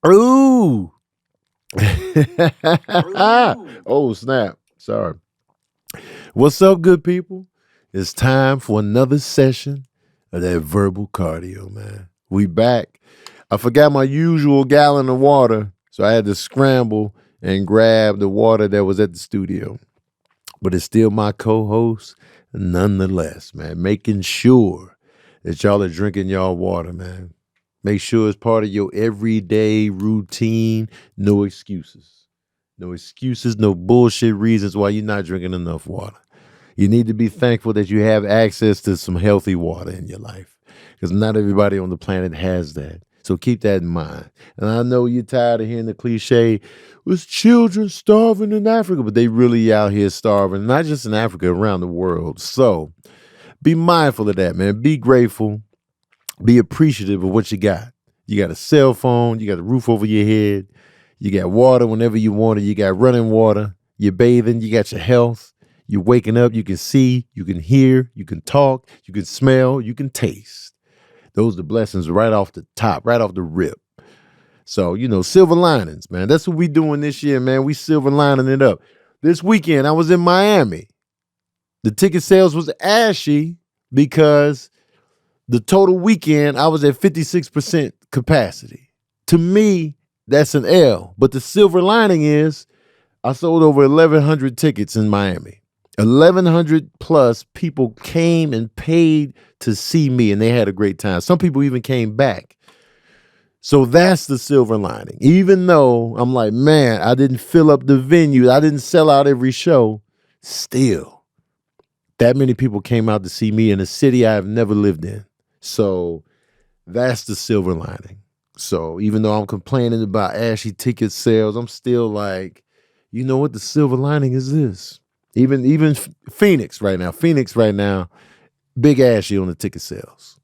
Ooh. Oh, snap. Sorry. What's up, good people? It's time for another session of that verbal cardio, man. We back. I forgot my usual gallon of water, so I had to scramble and grab the water that was at the studio. But it's still my co-host, nonetheless, man. Making sure that y'all are drinking y'all water, man. Make sure it's part of your everyday routine. No excuses. No excuses, no bullshit reasons why you're not drinking enough water. You need to be thankful that you have access to some healthy water in your life, because not everybody on the planet has that. So keep that in mind. And I know you're tired of hearing the cliche, "There's children starving in Africa," but they really out here starving, not just in Africa, around the world. So be mindful of that, man. Be grateful. Be appreciative of what you got. You got a cell phone. You got a roof over your head. You got water whenever you want it. You got running water. You're bathing. You got your health. You're waking up. You can see. You can hear. You can talk. You can smell. You can taste. Those are the blessings right off the top, right off the rip. So, silver linings, man. That's what we doing this year, man. We silver lining it up. This weekend, I was in Miami. The ticket sales was ashy because the total weekend, I was at 56% capacity. To me, that's an L. But the silver lining is I sold over 1,100 tickets in Miami. 1,100 plus people came and paid to see me, and they had a great time. Some people even came back. So that's the silver lining. Even though I'm like, man, I didn't fill up the venue, I didn't sell out every show, still, that many people came out to see me in a city I have never lived in. So that's the silver lining. So even though I'm complaining about ashy ticket sales, I'm still like, you know what? The silver lining is this. Even Phoenix right now, big ashy on the ticket sales.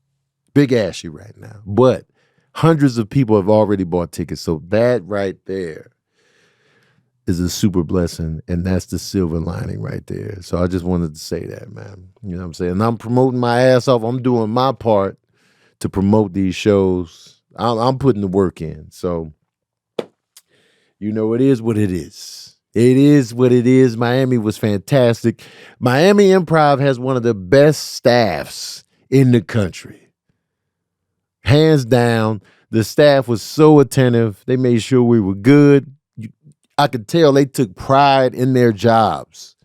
Big ashy right now. But hundreds of people have already bought tickets. So that right there is a super blessing. And that's the silver lining right there. So I just wanted to say that, man. You know what I'm saying? And I'm promoting my ass off. I'm doing my part to promote these shows. I'm putting the work in. So, it is what it is. It is what it is. Miami was fantastic. Miami Improv has one of the best staffs in the country. Hands down, the staff was so attentive. They made sure we were good. I could tell they took pride in their jobs.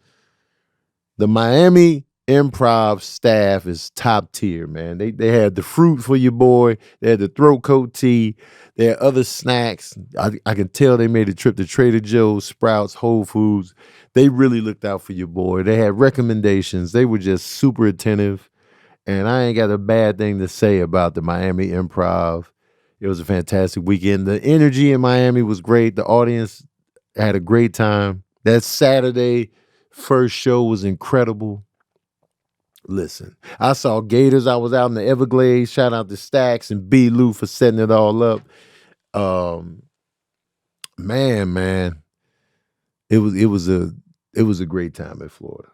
The Miami Improv staff is top tier, man. They had the fruit for your boy. They had the throat coat tea. They had other snacks. I can tell they made a trip to Trader Joe's, Sprouts, Whole Foods. They really looked out for your boy. They had recommendations. They were just super attentive. And I ain't got a bad thing to say about the Miami Improv. It was a fantastic weekend. The energy in Miami was great. The audience had a great time. That Saturday first show was incredible. Listen, I saw Gators. I was out in the Everglades. Shout out to Stacks and B. Lou for setting it all up. Man, it was a great time in Florida.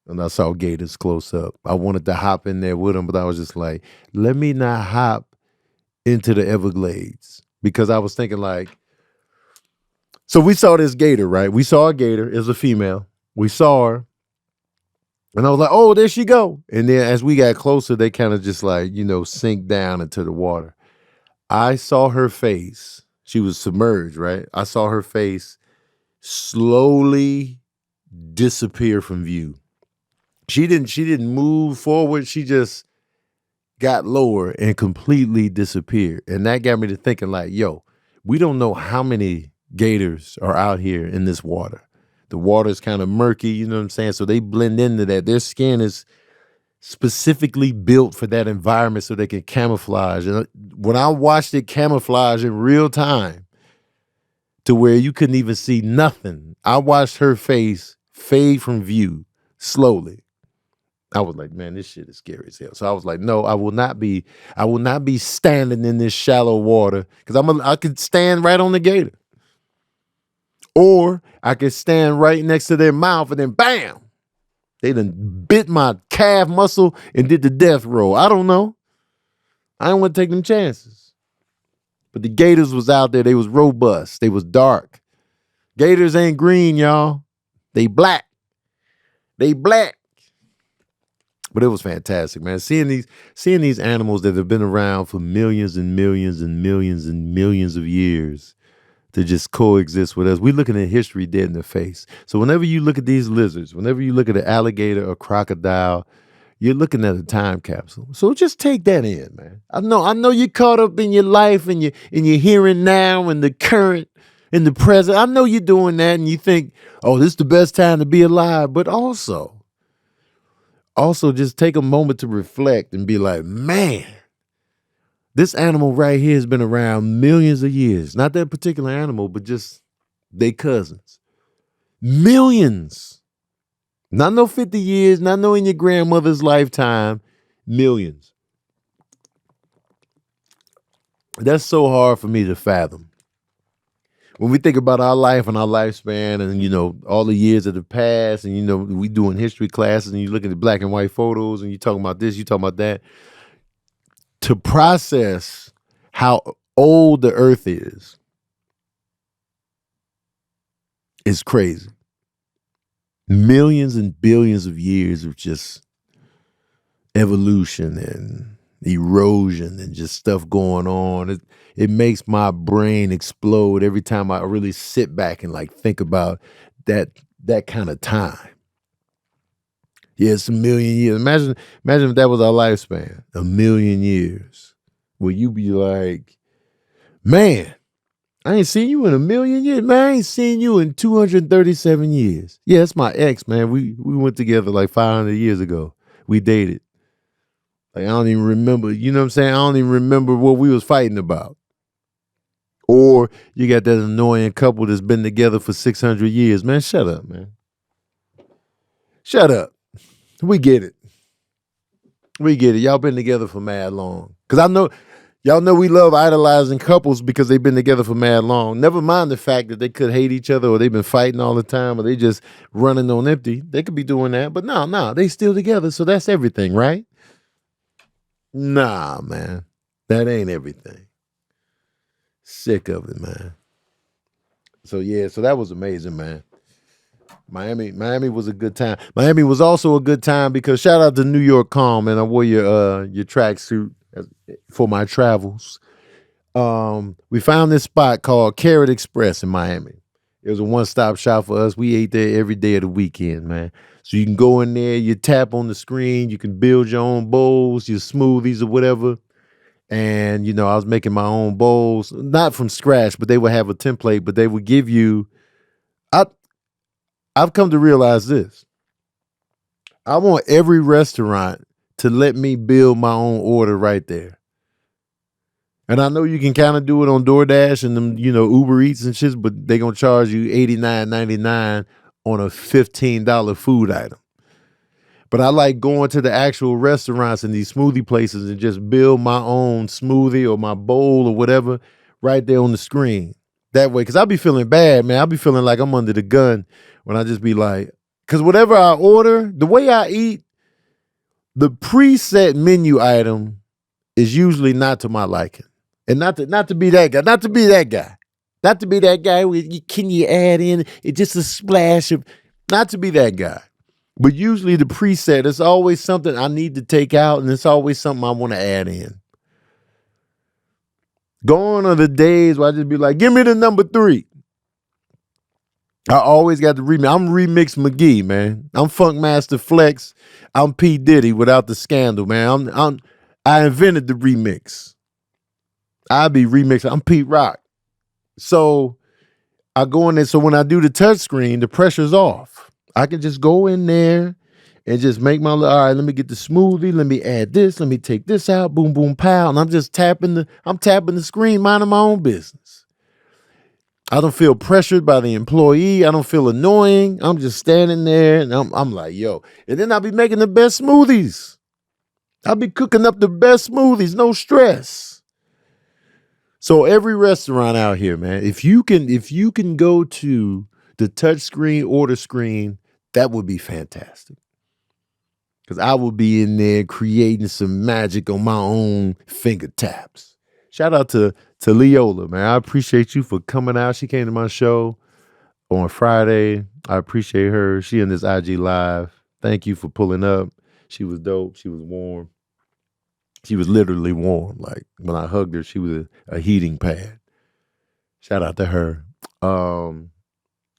And I saw Gators close up. I wanted to hop in there with them, but I was just like, let me not hop into the Everglades, because I was thinking like, so we saw this Gator, right? We saw a Gator. It was a female. We saw her. And I was like, oh, there she go. And then as we got closer, they kind of just like, sink down into the water. I saw her face. She was submerged, right? I saw her face slowly disappear from view. She didn't move forward. She just got lower and completely disappeared. And that got me to thinking like, yo, we don't know how many gators are out here in this water. The water is kind of murky, you know what I'm saying? So they blend into that. Their skin is specifically built for that environment so they can camouflage. And when I watched it camouflage in real time to where you couldn't even see nothing, I watched her face fade from view slowly. I was like, man, this shit is scary as hell. So I was like, no, I will not be standing in this shallow water, because I could stand right on the gator. Or I could stand right next to their mouth and then bam, they done bit my calf muscle and did the death roll. I don't know. I don't want to take them chances. But the Gators was out there. They was robust. They was dark. Gators ain't green, y'all. They black. They black. But it was fantastic, man. Seeing these animals that have been around for millions and millions and millions and millions of years to just coexist with us. We're looking at history dead in the face. So whenever you look at these lizards, whenever you look at an alligator or crocodile, you're looking at a time capsule. So just take that in, man. I know you're caught up in your life and you're here and now and the current and the present. I know you're doing that and you think, oh, this is the best time to be alive. But also just take a moment to reflect and be like, man, this animal right here has been around millions of years. Not that particular animal, but just they cousins. Millions. Not no 50 years, not no in your grandmother's lifetime. Millions. That's so hard for me to fathom. When we think about our life and our lifespan and, all the years that have passed and, we doing history classes and you look at the black and white photos and you talking about this, you talking about that. To process how old the earth is crazy. Millions and billions of years of just evolution and erosion and just stuff going on. It makes my brain explode every time I really sit back and think about that kind of time. Yeah, it's a million years. Imagine if that was our lifespan, 1,000,000 years. Where you be like, man, I ain't seen you in 1,000,000 years. Man, I ain't seen you in 237 years. Yeah, it's my ex, man. We went together 500 years ago. We dated. I don't even remember, you know what I'm saying? I don't even remember what we was fighting about. Or you got that annoying couple that's been together for 600 years. Man, shut up, man. Shut up. We get it. Y'all been together for mad long. Because y'all know we love idolizing couples because they've been together for mad long. Never mind the fact that they could hate each other or they've been fighting all the time or they just running on empty. They could be doing that. But no, they still together. So that's everything, right? Nah, man. That ain't everything. Sick of it, man. So that was amazing, man. Miami was a good time. Miami was also a good time because shout out to New York Calm, man. I wore your tracksuit for my travels. We found this spot called Carrot Express in Miami. It was a one-stop shop for us. We ate there every day of the weekend, man. So you can go in there, you tap on the screen, you can build your own bowls, your smoothies or whatever. And, I was making my own bowls, not from scratch, but they would have a template, but they would give you, I've come to realize this. I want every restaurant to let me build my own order right there. And I know you can kind of do it on DoorDash and them, Uber Eats and shit, but they're going to charge you $89.99 on a $15 food item. But I like going to the actual restaurants and these smoothie places and just build my own smoothie or my bowl or whatever right there on the screen. That way, because I'll be feeling bad, man. I'll be feeling like I'm under the gun when I just be like, because whatever I order, the way I eat, the preset menu item is usually not to my liking. And not to be that guy, not to be that guy with, can you add in just a splash of, not to be that guy. But usually the preset is always something I need to take out and it's always something I want to add in. Gone are the days where I just be like, give me the number 3. I always got the remix. I'm Remix McGee, man. I'm Funkmaster Flex. I'm P. Diddy without the scandal, man. I invented the remix. I be remixing. I'm Pete Rock. So I go in there. So when I do the touch screen, the pressure's off. I can just go in there and just make all right, let me get the smoothie. Let me add this. Let me take this out. Boom, boom, pow. And I'm just tapping the screen, minding my own business. I don't feel pressured by the employee. I don't feel annoying. I'm just standing there and I'm like, yo. And then I'll be making the best smoothies. I'll be cooking up the best smoothies, no stress. So every restaurant out here, man, if you can go to the touch screen order screen, that would be fantastic. Because I will be in there creating some magic on my own finger taps. Shout out to Leola, man. I appreciate you for coming out. She came to my show on Friday. I appreciate her. She in this IG live. Thank you for pulling up. She was dope. She was warm. She was literally warm. Like when I hugged her, she was a heating pad. Shout out to her.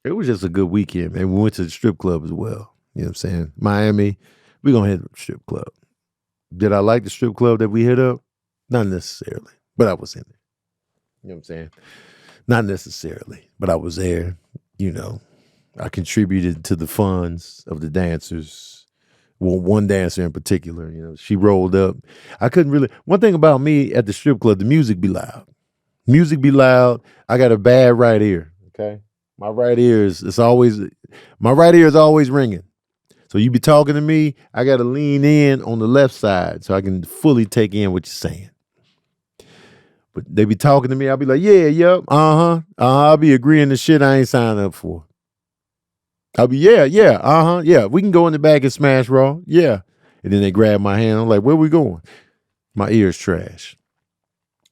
It was just a good weekend, man. We went to the strip club as well. You know what I'm saying? Miami, we gonna hit the strip club. Did I like the strip club that we hit up? Not necessarily, but I was in it. You know what I'm saying? Not necessarily, but I was there. You know, I contributed to the funds of the dancers. Well, one dancer in particular, you know, she rolled up. I couldn't really. One thing about me at the strip club, the music be loud. Music be loud. I got a bad right ear. Okay, my right ear is always ringing. So you be talking to me, I got to lean in on the left side so I can fully take in what you're saying. But they be talking to me, I'll be like, yeah, yep, I'll be agreeing to shit I ain't signed up for. I'll be, yeah, we can go in the back and smash raw, yeah. And then they grab my hand, I'm like, where we going? My ear's trash.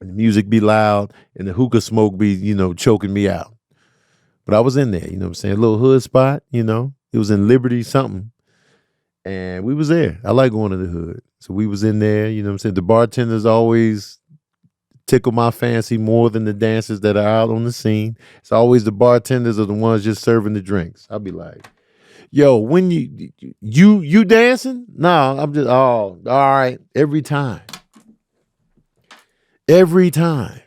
And the music be loud and the hookah smoke be, you know, choking me out. But I was in there, you know what I'm saying? A little hood spot, you know. It was in Liberty something. And we was there. I like going to the hood. So we was in there, you know what I'm saying? The bartenders always tickle my fancy more than the dancers that are out on the scene. It's always the bartenders are the ones just serving the drinks. I'll be like, yo, when you dancing? No, I'm just, all right, every time. Every time.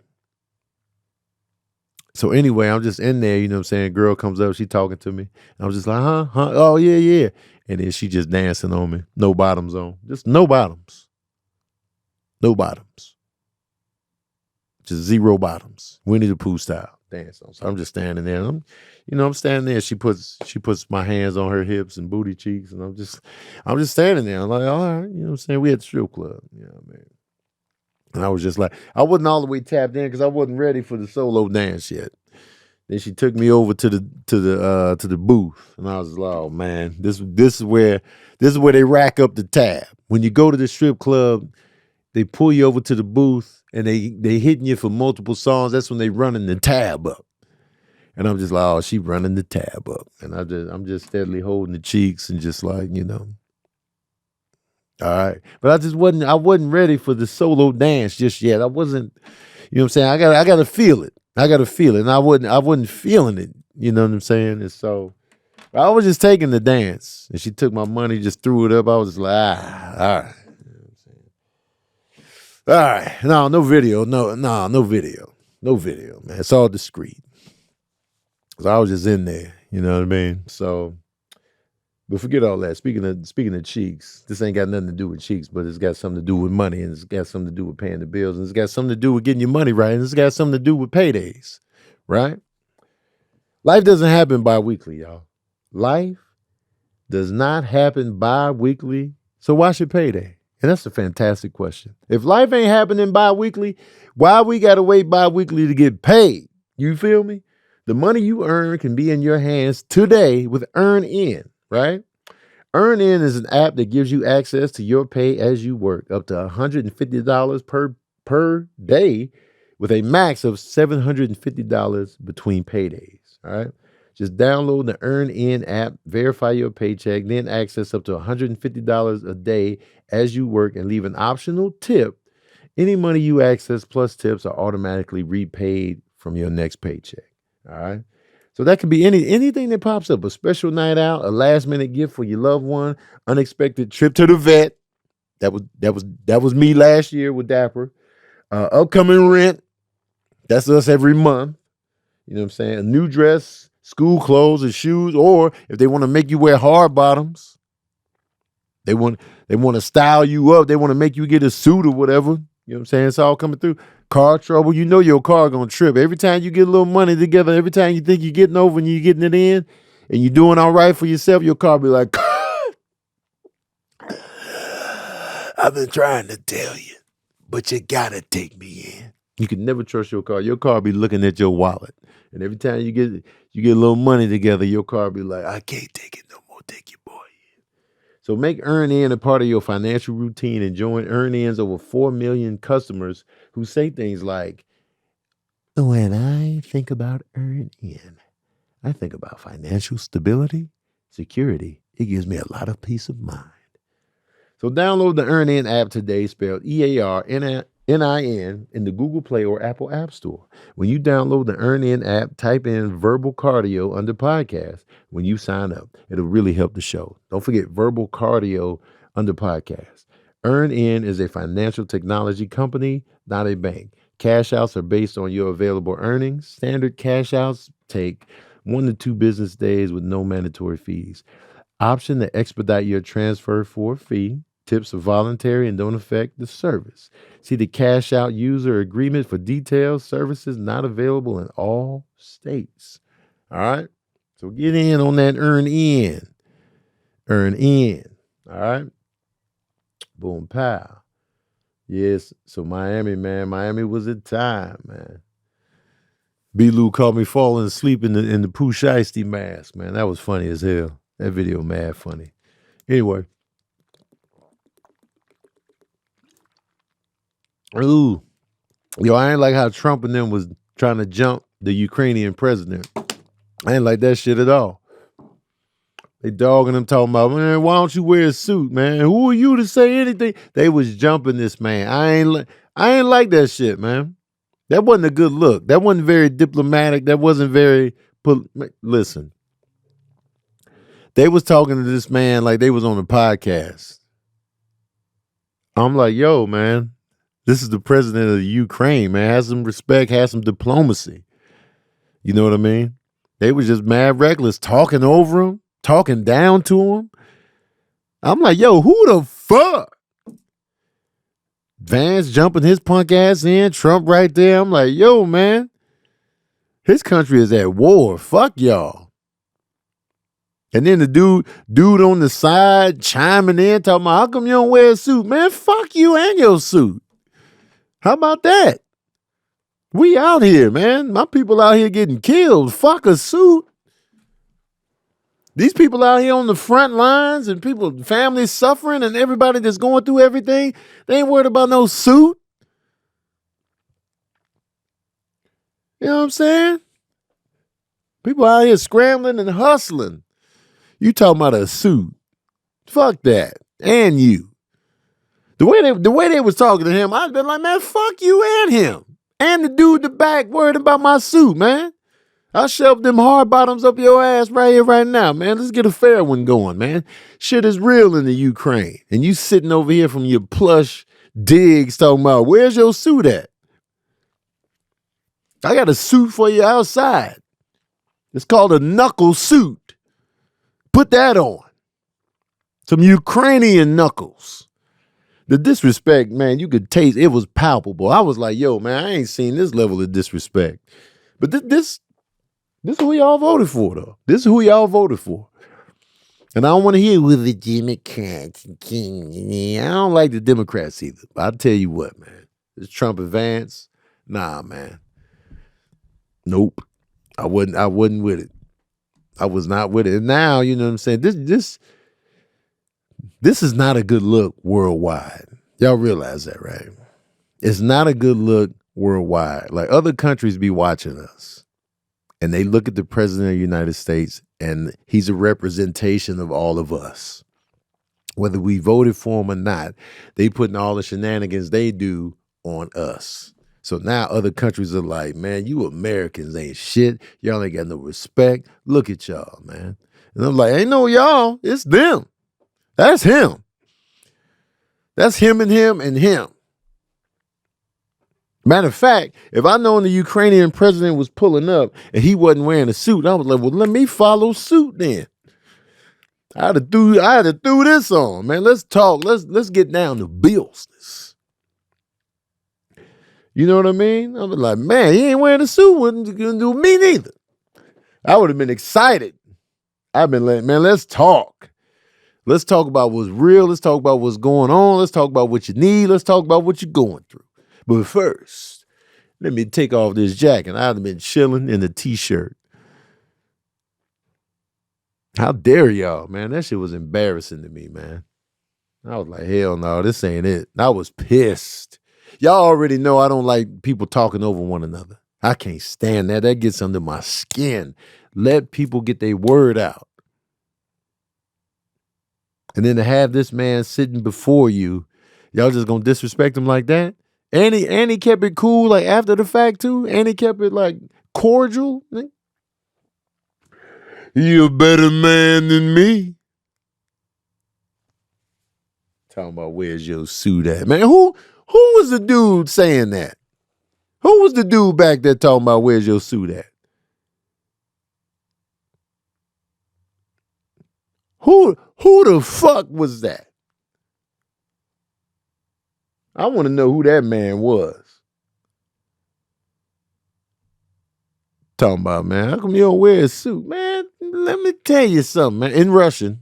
So anyway, I'm just in there, you know what I'm saying? Girl comes up, she talking to me. And I'm just like, huh? Oh, yeah. And then she just dancing on me. No bottoms on. Just no bottoms. No bottoms. Just zero bottoms. Winnie the Pooh style dance on. So I'm just standing there. I'm standing there. She puts my hands on her hips and booty cheeks. And I'm just standing there. I'm like, all right, you know what I'm saying? We at the strip club. You know what I mean? And I was just like, I wasn't all the way tapped in because I wasn't ready for the solo dance yet. Then she took me over to the booth, and I was like, "Oh man, this is where they rack up the tab. When you go to the strip club, they pull you over to the booth, and they hitting you for multiple songs. That's when they running the tab up." And I'm just like, "Oh, she running the tab up," and I'm just steadily holding the cheeks and just like, you know, all right. But I wasn't ready for the solo dance just yet. I wasn't, you know what I'm saying? I gotta feel it. I gotta feel it. And I wasn't feeling it. You know what I'm saying? And so I was just taking the dance. And she took my money, just threw it up. I was just like, all right. You know what I'm saying? All right. No video. No video. No video, man. It's all discreet. So I was just in there. You know what I mean? So, but forget all that. Speaking of cheeks, this ain't got nothing to do with cheeks, but it's got something to do with money, and it's got something to do with paying the bills, and it's got something to do with getting your money right, and it's got something to do with paydays, right? Life doesn't happen bi-weekly, y'all. Life does not happen bi-weekly, so why should payday? And that's a fantastic question. If life ain't happening bi-weekly, why we gotta wait bi-weekly to get paid? You feel me? The money you earn can be in your hands today with Earnin. Right? Earnin is an app that gives you access to your pay as you work, up to $150 per day, with a max of $750 between paydays. All right. Just download the Earnin app, verify your paycheck, then access up to $150 a day as you work, and leave an optional tip. Any money you access plus tips are automatically repaid from your next paycheck. All right. So that could be anything that pops up, a special night out, a last minute gift for your loved one, unexpected trip to the vet. That was me last year with Dapper. Upcoming rent. That's us every month. You know what I'm saying? A new dress, school clothes, or shoes, or if they want to make you wear hard bottoms, they want to style you up. They want to make you get a suit or whatever. You know what I'm saying? It's all coming through. Car trouble, you know your car gonna trip. Every time you get a little money together, every time you think you're getting over and you're getting it in, and you're doing all right for yourself, your car be like, I've been trying to tell you, but you gotta take me in. You can never trust your car. Your car be looking at your wallet. And every time you get a little money together, your car be like, I can't take it no more. Take your boy in. So make Earnin a part of your financial routine and join Earnin's over 4 million customers who say things like, when I think about Earnin, I think about financial stability, security. It gives me a lot of peace of mind. So download the Earnin app today, spelled EARNIN, in the Google Play or Apple App Store. When you download the Earnin app, type in Verbal Cardio under podcast when you sign up. It'll really help the show. Don't forget Verbal Cardio under podcast. Earnin is a financial technology company, not a bank. Cash outs are based on your available earnings. Standard cash outs take 1 to 2 business days with no mandatory fees. Option to expedite your transfer for a fee. Tips are voluntary and don't affect the service. See the cash out user agreement for details. Services not available in all states. All right. So get in on that Earnin. Earnin. All right. Boom, pow. Yes. So Miami, man. Miami was a time, man. B-Lou caught me falling asleep in the Pooh Shiesty mask, man. That was funny as hell. That video mad funny. Anyway. Ooh. Yo, I ain't like how Trump and them was trying to jump the Ukrainian president. I ain't like that shit at all. They dogging him, talking about, man, why don't you wear a suit, man? Who are you to say anything? They was jumping this man. I ain't like that shit, man. That wasn't a good look. That wasn't very diplomatic. That wasn't very listen. They was talking to this man like they was on a podcast. I'm like, yo, man, this is the president of the Ukraine, man. Have some respect, have some diplomacy. You know what I mean? They was just mad reckless, talking over him, talking down to him. I'm like, yo, who the fuck? Vance jumping his punk ass in, Trump right there. I'm like, yo, man, his country is at war. Fuck y'all. And then the dude on the side chiming in, talking about, how come you don't wear a suit? Man, fuck you and your suit. How about that? We out here, man. My people out here getting killed. Fuck a suit. These people out here on the front lines and people, families suffering and everybody that's going through everything, they ain't worried about no suit. You know what I'm saying? People out here scrambling and hustling. You talking about a suit. Fuck that. And you. The way they was talking to him, I'd been like, man, fuck you and him. And the dude in the back worried about my suit, man. I shoved them hard bottoms up your ass right here, right now, man. Let's get a fair one going, man. Shit is real in the Ukraine. And you sitting over here from your plush digs talking about, where's your suit at? I got a suit for you outside. It's called a knuckle suit. Put that on. Some Ukrainian knuckles. The disrespect, man, you could taste. It was palpable. I was like, yo, man, I ain't seen this level of disrespect. But this is who y'all voted for, though. This is who y'all voted for. And I don't want to hear with the Democrats. I don't like the Democrats either. But I'll tell you what, man. This Trump and Vance, nah, man. Nope. I wasn't with it. I was not with it. And now, you know what I'm saying? This is not a good look worldwide. Y'all realize that, right? It's not a good look worldwide. Like other countries be watching us and they look at the president of the United States and he's a representation of all of us. Whether we voted for him or not, they putting all the shenanigans they do on us. So now other countries are like, man, you Americans ain't shit. Y'all ain't got no respect. Look at y'all, man. And I'm like, ain't no y'all. It's them. That's him. That's him and him and him. Matter of fact, if I known the Ukrainian president was pulling up and he wasn't wearing a suit, I was like, well, let me follow suit then. I had to throw this on, man. Let's talk. Let's get down to business. You know what I mean? I was like, man, he ain't wearing a suit. Wouldn't do me neither. I would have been excited. I've been like, man, let's talk. Let's talk about what's real. Let's talk about what's going on. Let's talk about what you need. Let's talk about what you're going through. But first, let me take off this jacket. I'd have been chilling in a t-shirt. How dare y'all, man? That shit was embarrassing to me, man. I was like, hell no, this ain't it. I was pissed. Y'all already know I don't like people talking over one another. I can't stand that. That gets under my skin. Let people get their word out. And then to have this man sitting before you, y'all just gonna disrespect him like that? And he kept it cool like after the fact too? And he kept it like cordial? You a better man than me. Talking about where's your suit at? Man, who was the dude saying that? Who was the dude back there talking about where's your suit at? Who the fuck was that? I want to know who that man was. Talking about, man, how come you don't wear a suit? Man, let me tell you something, man. In Russian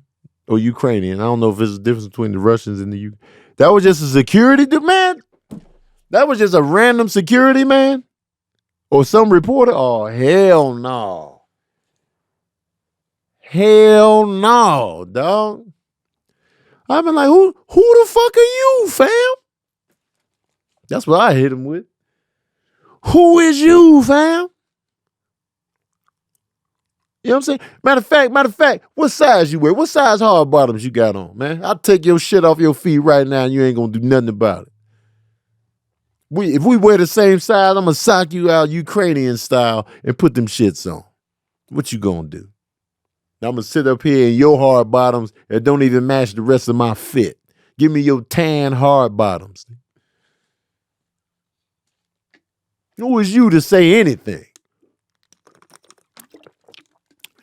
or Ukrainian, I don't know if there's a difference between the Russians and the U. That was just a security man. That was just a random security man? Or some reporter? Oh, hell no. Hell no, dog. I've been like, who the fuck are you, fam? That's what I hit him with. Who is you, fam? You know what I'm saying? Matter of fact, what size you wear? What size hard bottoms you got on, man? I'll take your shit off your feet right now and you ain't gonna do nothing about it. If we wear the same size, I'm gonna sock you out Ukrainian style and put them shits on. What you gonna do? I'm gonna sit up here in your hard bottoms that don't even match the rest of my fit. Give me your tan hard bottoms. Who is you to say anything?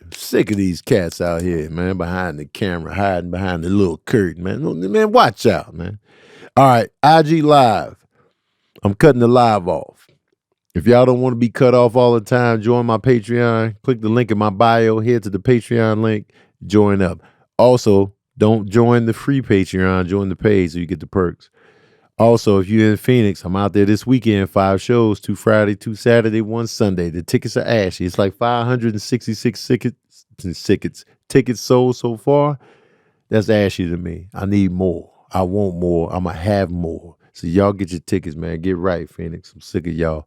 I'm sick of these cats out here, man, behind the camera, hiding behind the little curtain, man. Man, watch out, man. All right, IG Live. I'm cutting the live off. If y'all don't want to be cut off all the time, join my Patreon. Click the link in my bio. Head to the Patreon link. Join up. Also, don't join the free Patreon. Join the paid so you get the perks. Also, if you're in Phoenix, I'm out there this weekend. 5 shows, 2 Friday, 2 Saturday, 1 Sunday. The tickets are ashy. It's like 566 tickets sold so far. That's ashy to me. I need more. I want more. I'm going to have more. So y'all get your tickets, man. Get right, Phoenix. I'm sick of y'all.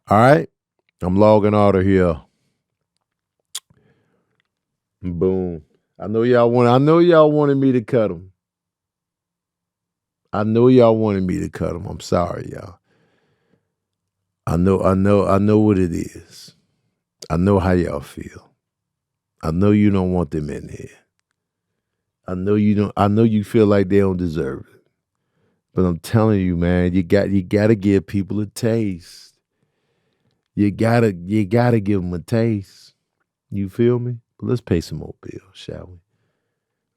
All right. I'm logging order here. Boom. I know y'all wanted me to cut them. I'm sorry, y'all. I know what it is. I know how y'all feel. I know you don't want them in here. I know you feel like they don't deserve it. But I'm telling you, man, you got to give people a taste. You gotta give them a taste. You feel me? But let's pay some more bills, shall we?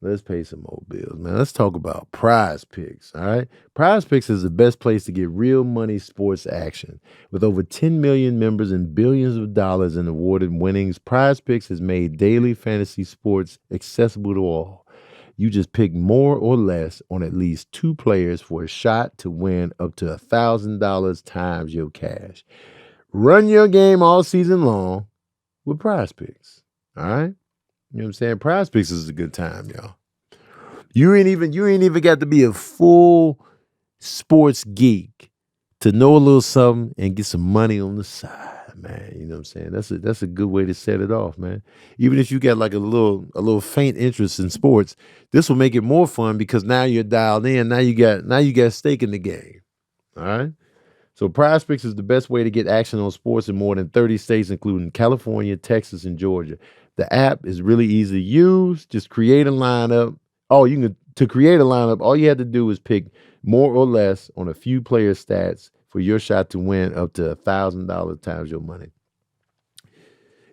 Let's pay some more bills, man. Let's talk about PrizePicks, all right? PrizePicks is the best place to get real money sports action. With over 10 million members and billions of dollars in awarded winnings, PrizePicks has made daily fantasy sports accessible to all. You just pick more or less on at least 2 players for a shot to win up to $1,000 times your cash. Run your game all season long with PrizePicks, all right? You know what I'm saying? PrizePicks is a good time, y'all. You ain't even got to be a full sports geek to know a little something and get some money on the side, man. You know what I'm saying? That's a good way to set it off, man. Even if you got like a little faint interest in sports, this will make it more fun because now you're dialed in. Now you got stake in the game. All right? So PrizePicks is the best way to get action on sports in more than 30 states, including California, Texas, and Georgia. The app is really easy to use. Just create a lineup. To create a lineup, all you have to do is pick more or less on a few player stats for your shot to win up to $1,000 times your money.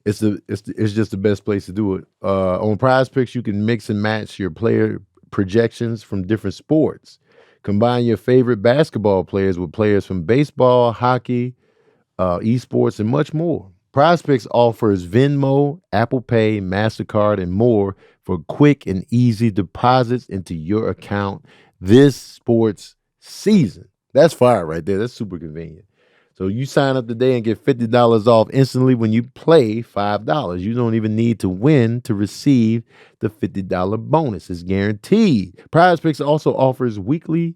It's just the best place to do it. On PrizePicks, you can mix and match your player projections from different sports. Combine your favorite basketball players with players from baseball, hockey, esports, and much more. PrizePicks offers Venmo, Apple Pay, MasterCard, and more for quick and easy deposits into your account this sports season. That's fire right there. That's super convenient. So you sign up today and get $50 off instantly when you play $5. You don't even need to win to receive the $50 bonus. It's guaranteed. PrizePicks also offers weekly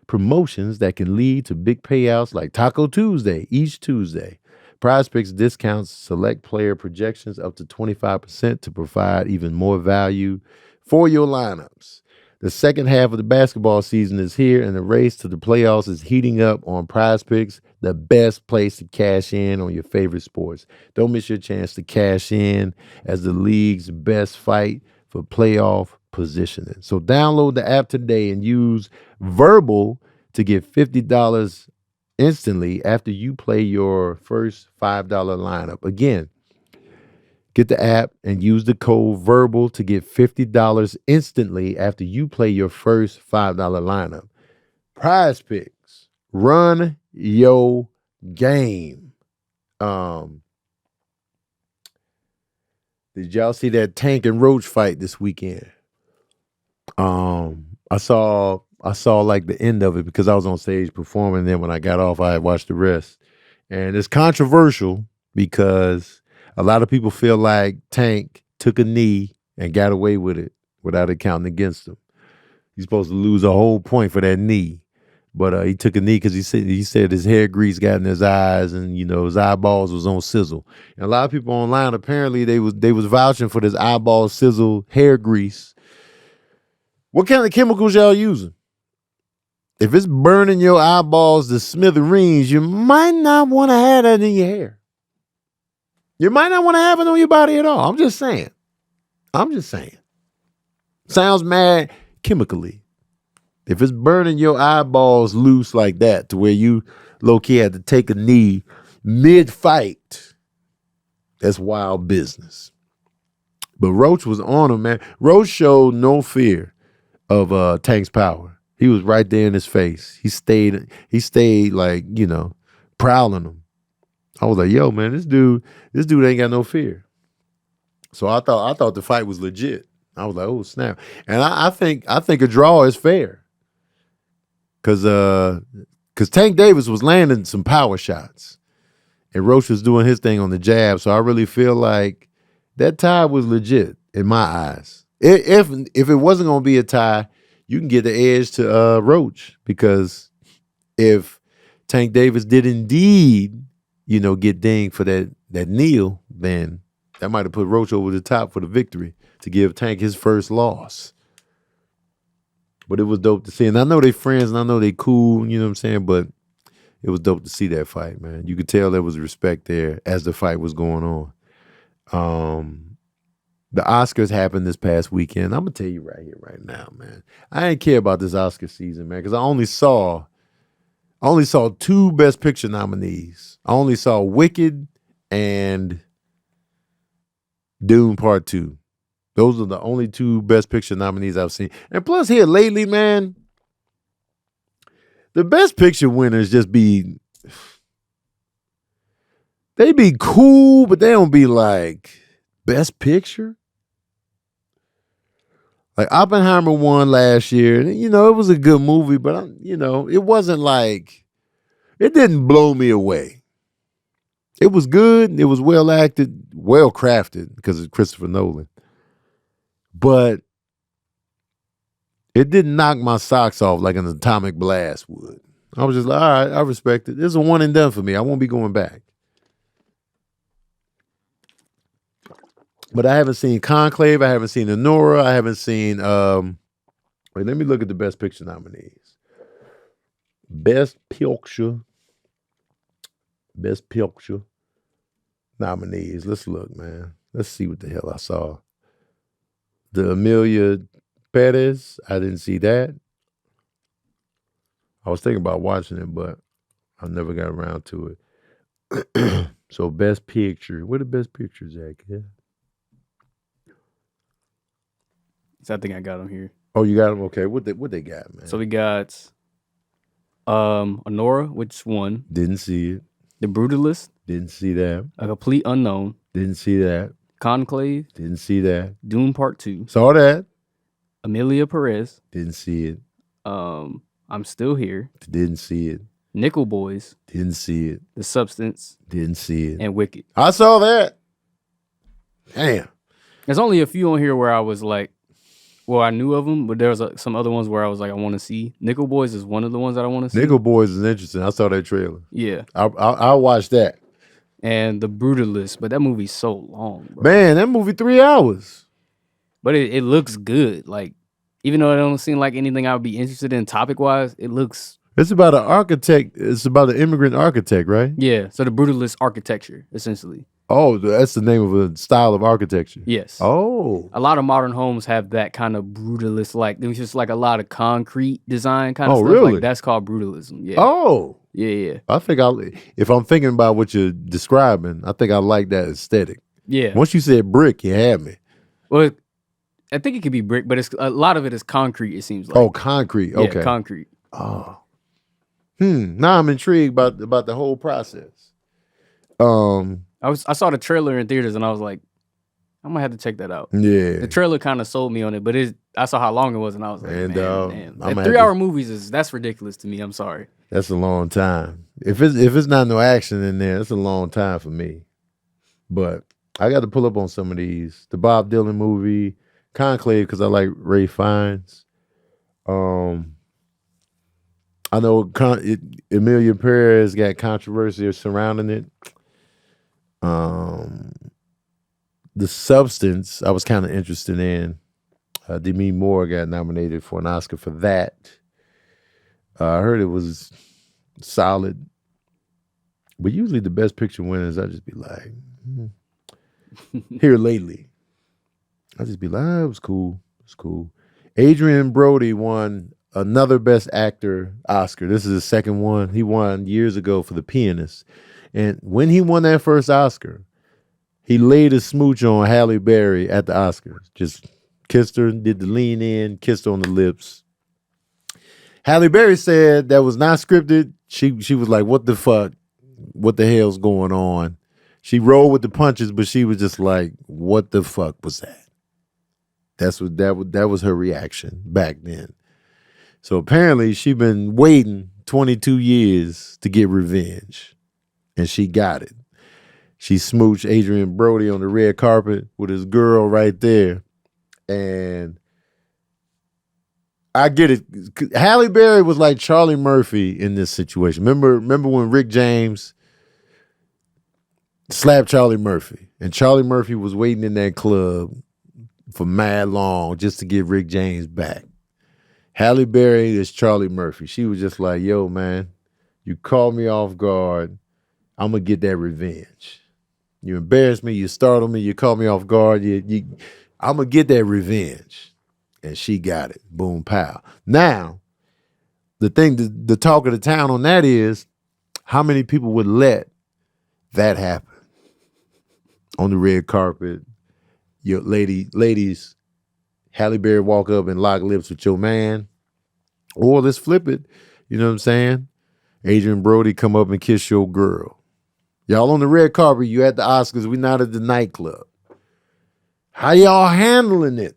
promotions that can lead to big payouts like Taco Tuesday each Tuesday. PrizePicks discounts select player projections up to 25% to provide even more value for your lineups. The second half of the basketball season is here, and the race to the playoffs is heating up on PrizePicks, the best place to cash in on your favorite sports. Don't miss your chance to cash in as the league's best fight for playoff positioning. So download the app today and use Verbal to get $50 instantly after you play your first $5 lineup. Again, get the app and use the code VERBAL to get $50 instantly after you play your first $5 lineup. PrizePicks, run your game. Did y'all see that Tank and Roach fight this weekend? I saw like the end of it because I was on stage performing. Then when I got off, I had watched the rest. And it's controversial because a lot of people feel like Tank took a knee and got away with it without it counting against him. He's supposed to lose a whole point for that knee. But he took a knee because he said his hair grease got in his eyes and, you know, his eyeballs was on sizzle. And a lot of people online, apparently they was vouching for this eyeball sizzle hair grease. What kind of chemicals y'all using? If it's burning your eyeballs to smithereens, you might not want to have that in your hair. You might not want to have it on your body at all. I'm just saying. Sounds mad chemically. If it's burning your eyeballs loose like that to where you low-key had to take a knee mid-fight, that's wild business. But Roach was on him, man. Roach showed no fear of Tank's power. He was right there in his face. He stayed like, you know, prowling him. I was like, yo, man, this dude ain't got no fear. So I thought the fight was legit. I was like, oh, snap. And I think a draw is fair. Cause Tank Davis was landing some power shots. And Roach was doing his thing on the jab. So I really feel like that tie was legit in my eyes. If it wasn't gonna be a tie, you can get the edge to Roach, because if Tank Davis did indeed, you know, get dinged for that kneel, then that might have put Roach over the top for the victory to give Tank his first loss. But it was dope to see. And I know they friends and I know they cool, you know what I'm saying? But it was dope to see that fight, man. You could tell there was respect there as the fight was going on. The Oscars happened this past weekend. I'm going to tell you right here, right now, man. I didn't care about this Oscar season, man, because I only saw 2 Best Picture nominees. I only saw Wicked and Dune Part 2. Those are the only 2 Best Picture nominees I've seen. And plus here lately, man, the Best Picture winners just be cool, but they don't be like Best Picture. Like Oppenheimer won last year. You know, it was a good movie, but it wasn't like, it didn't blow me away. It was good. It was well acted, well crafted because it's Christopher Nolan. But it didn't knock my socks off like an atomic blast would. I was just like, all right, I respect it. This is a one and done for me. I won't be going back. But I haven't seen Conclave. I haven't seen Anora. I haven't seen, wait, let me look at the Best Picture nominees. Best Picture nominees. Let's look, man. Let's see what the hell I saw. The Amelia Perez, I didn't see that. I was thinking about watching it, but I never got around to it. So Best Picture. Where the Best Pictures at, kid? So I think I got them here. Oh, you got them? Okay. What they got, man? So we got Anora, which won. Didn't see it. The Brutalist. Didn't see that. A Complete Unknown. Didn't see that. Conclave. Didn't see that. Dune Part 2. Saw that. Amelia Perez. Didn't see it. I'm Still Here. Didn't see it. Nickel Boys, Didn't see it. The Substance, Didn't see it. and Wicked. I saw that. Damn. There's only a few on here where I was like, well, I knew of them, but there was some other ones where I was like, I want to see. Nickel Boys is one of the ones that I want to see. Nickel Boys is interesting. I saw that trailer. Yeah. I watched that. And The Brutalist, but that movie's so long, bro. Man, that movie 3 hours. But it looks good. Like, even though it don't seem like anything I would be interested in topic-wise, it looks... It's about an architect. It's about an immigrant architect, right? Yeah, so the Brutalist architecture, essentially. Oh, that's the name of a style of architecture. Yes. Oh. A lot of modern homes have that kind of brutalist, like, it's just like a lot of concrete design kind of stuff. Really? Like, that's called brutalism. Yeah. Oh. Yeah. I think if I'm thinking about what you're describing, I think I like that aesthetic. Yeah. Once you said brick, you had me. Well, I think it could be brick, but a lot of it is concrete, it seems like. Oh, concrete. Okay. Yeah, concrete. Oh. Now I'm intrigued about the whole process. I saw the trailer in theaters and I was like, I'm gonna have to check that out. Yeah. The trailer kind of sold me on it, but I saw how long it was and I was like, And, man. I'm That gonna 3-hour movies that's ridiculous to me. I'm sorry. That's a long time. If it's not no action in there, it's a long time for me. But I got to pull up on some of these. The Bob Dylan movie, Conclave, because I like Ray Fiennes. I know Emilia Perez got controversy surrounding it. The Substance, I was kind of interested in. Demi Moore got nominated for an Oscar for that. I heard it was solid. But usually the best picture winners, I just be like, here lately. I just be like, it was cool. It's cool. Adrien Brody won another Best Actor Oscar. This is his second one. He won years ago for The Pianist. And when he won that first Oscar, he laid a smooch on Halle Berry at the Oscars. Just kissed her, did the lean in, kissed her on the lips. Halle Berry said that was not scripted. She was like, what the fuck? What the hell's going on? She rolled with the punches, but she was just like, what the fuck was that? That was her reaction back then. So apparently she been waiting 22 years to get revenge. And she got it. She smooched Adrien Brody on the red carpet with his girl right there. And I get it. Halle Berry was like Charlie Murphy in this situation. Remember when Rick James slapped Charlie Murphy? And Charlie Murphy was waiting in that club for mad long just to get Rick James back. Halle Berry is Charlie Murphy. She was just like, yo, man, you caught me off guard. I'm going to get that revenge. You embarrassed me. You startled me. You caught me off guard. I'm going to get that revenge. And she got it. Boom, pow. Now, the talk of the town on that is how many people would let that happen on the red carpet? Your ladies, Halle Berry walk up and lock lips with your man. Or let's flip it. You know what I'm saying? Adrien Brody come up and kiss your girl. Y'all on the red carpet, you at the Oscars, we not at the nightclub. How y'all handling it?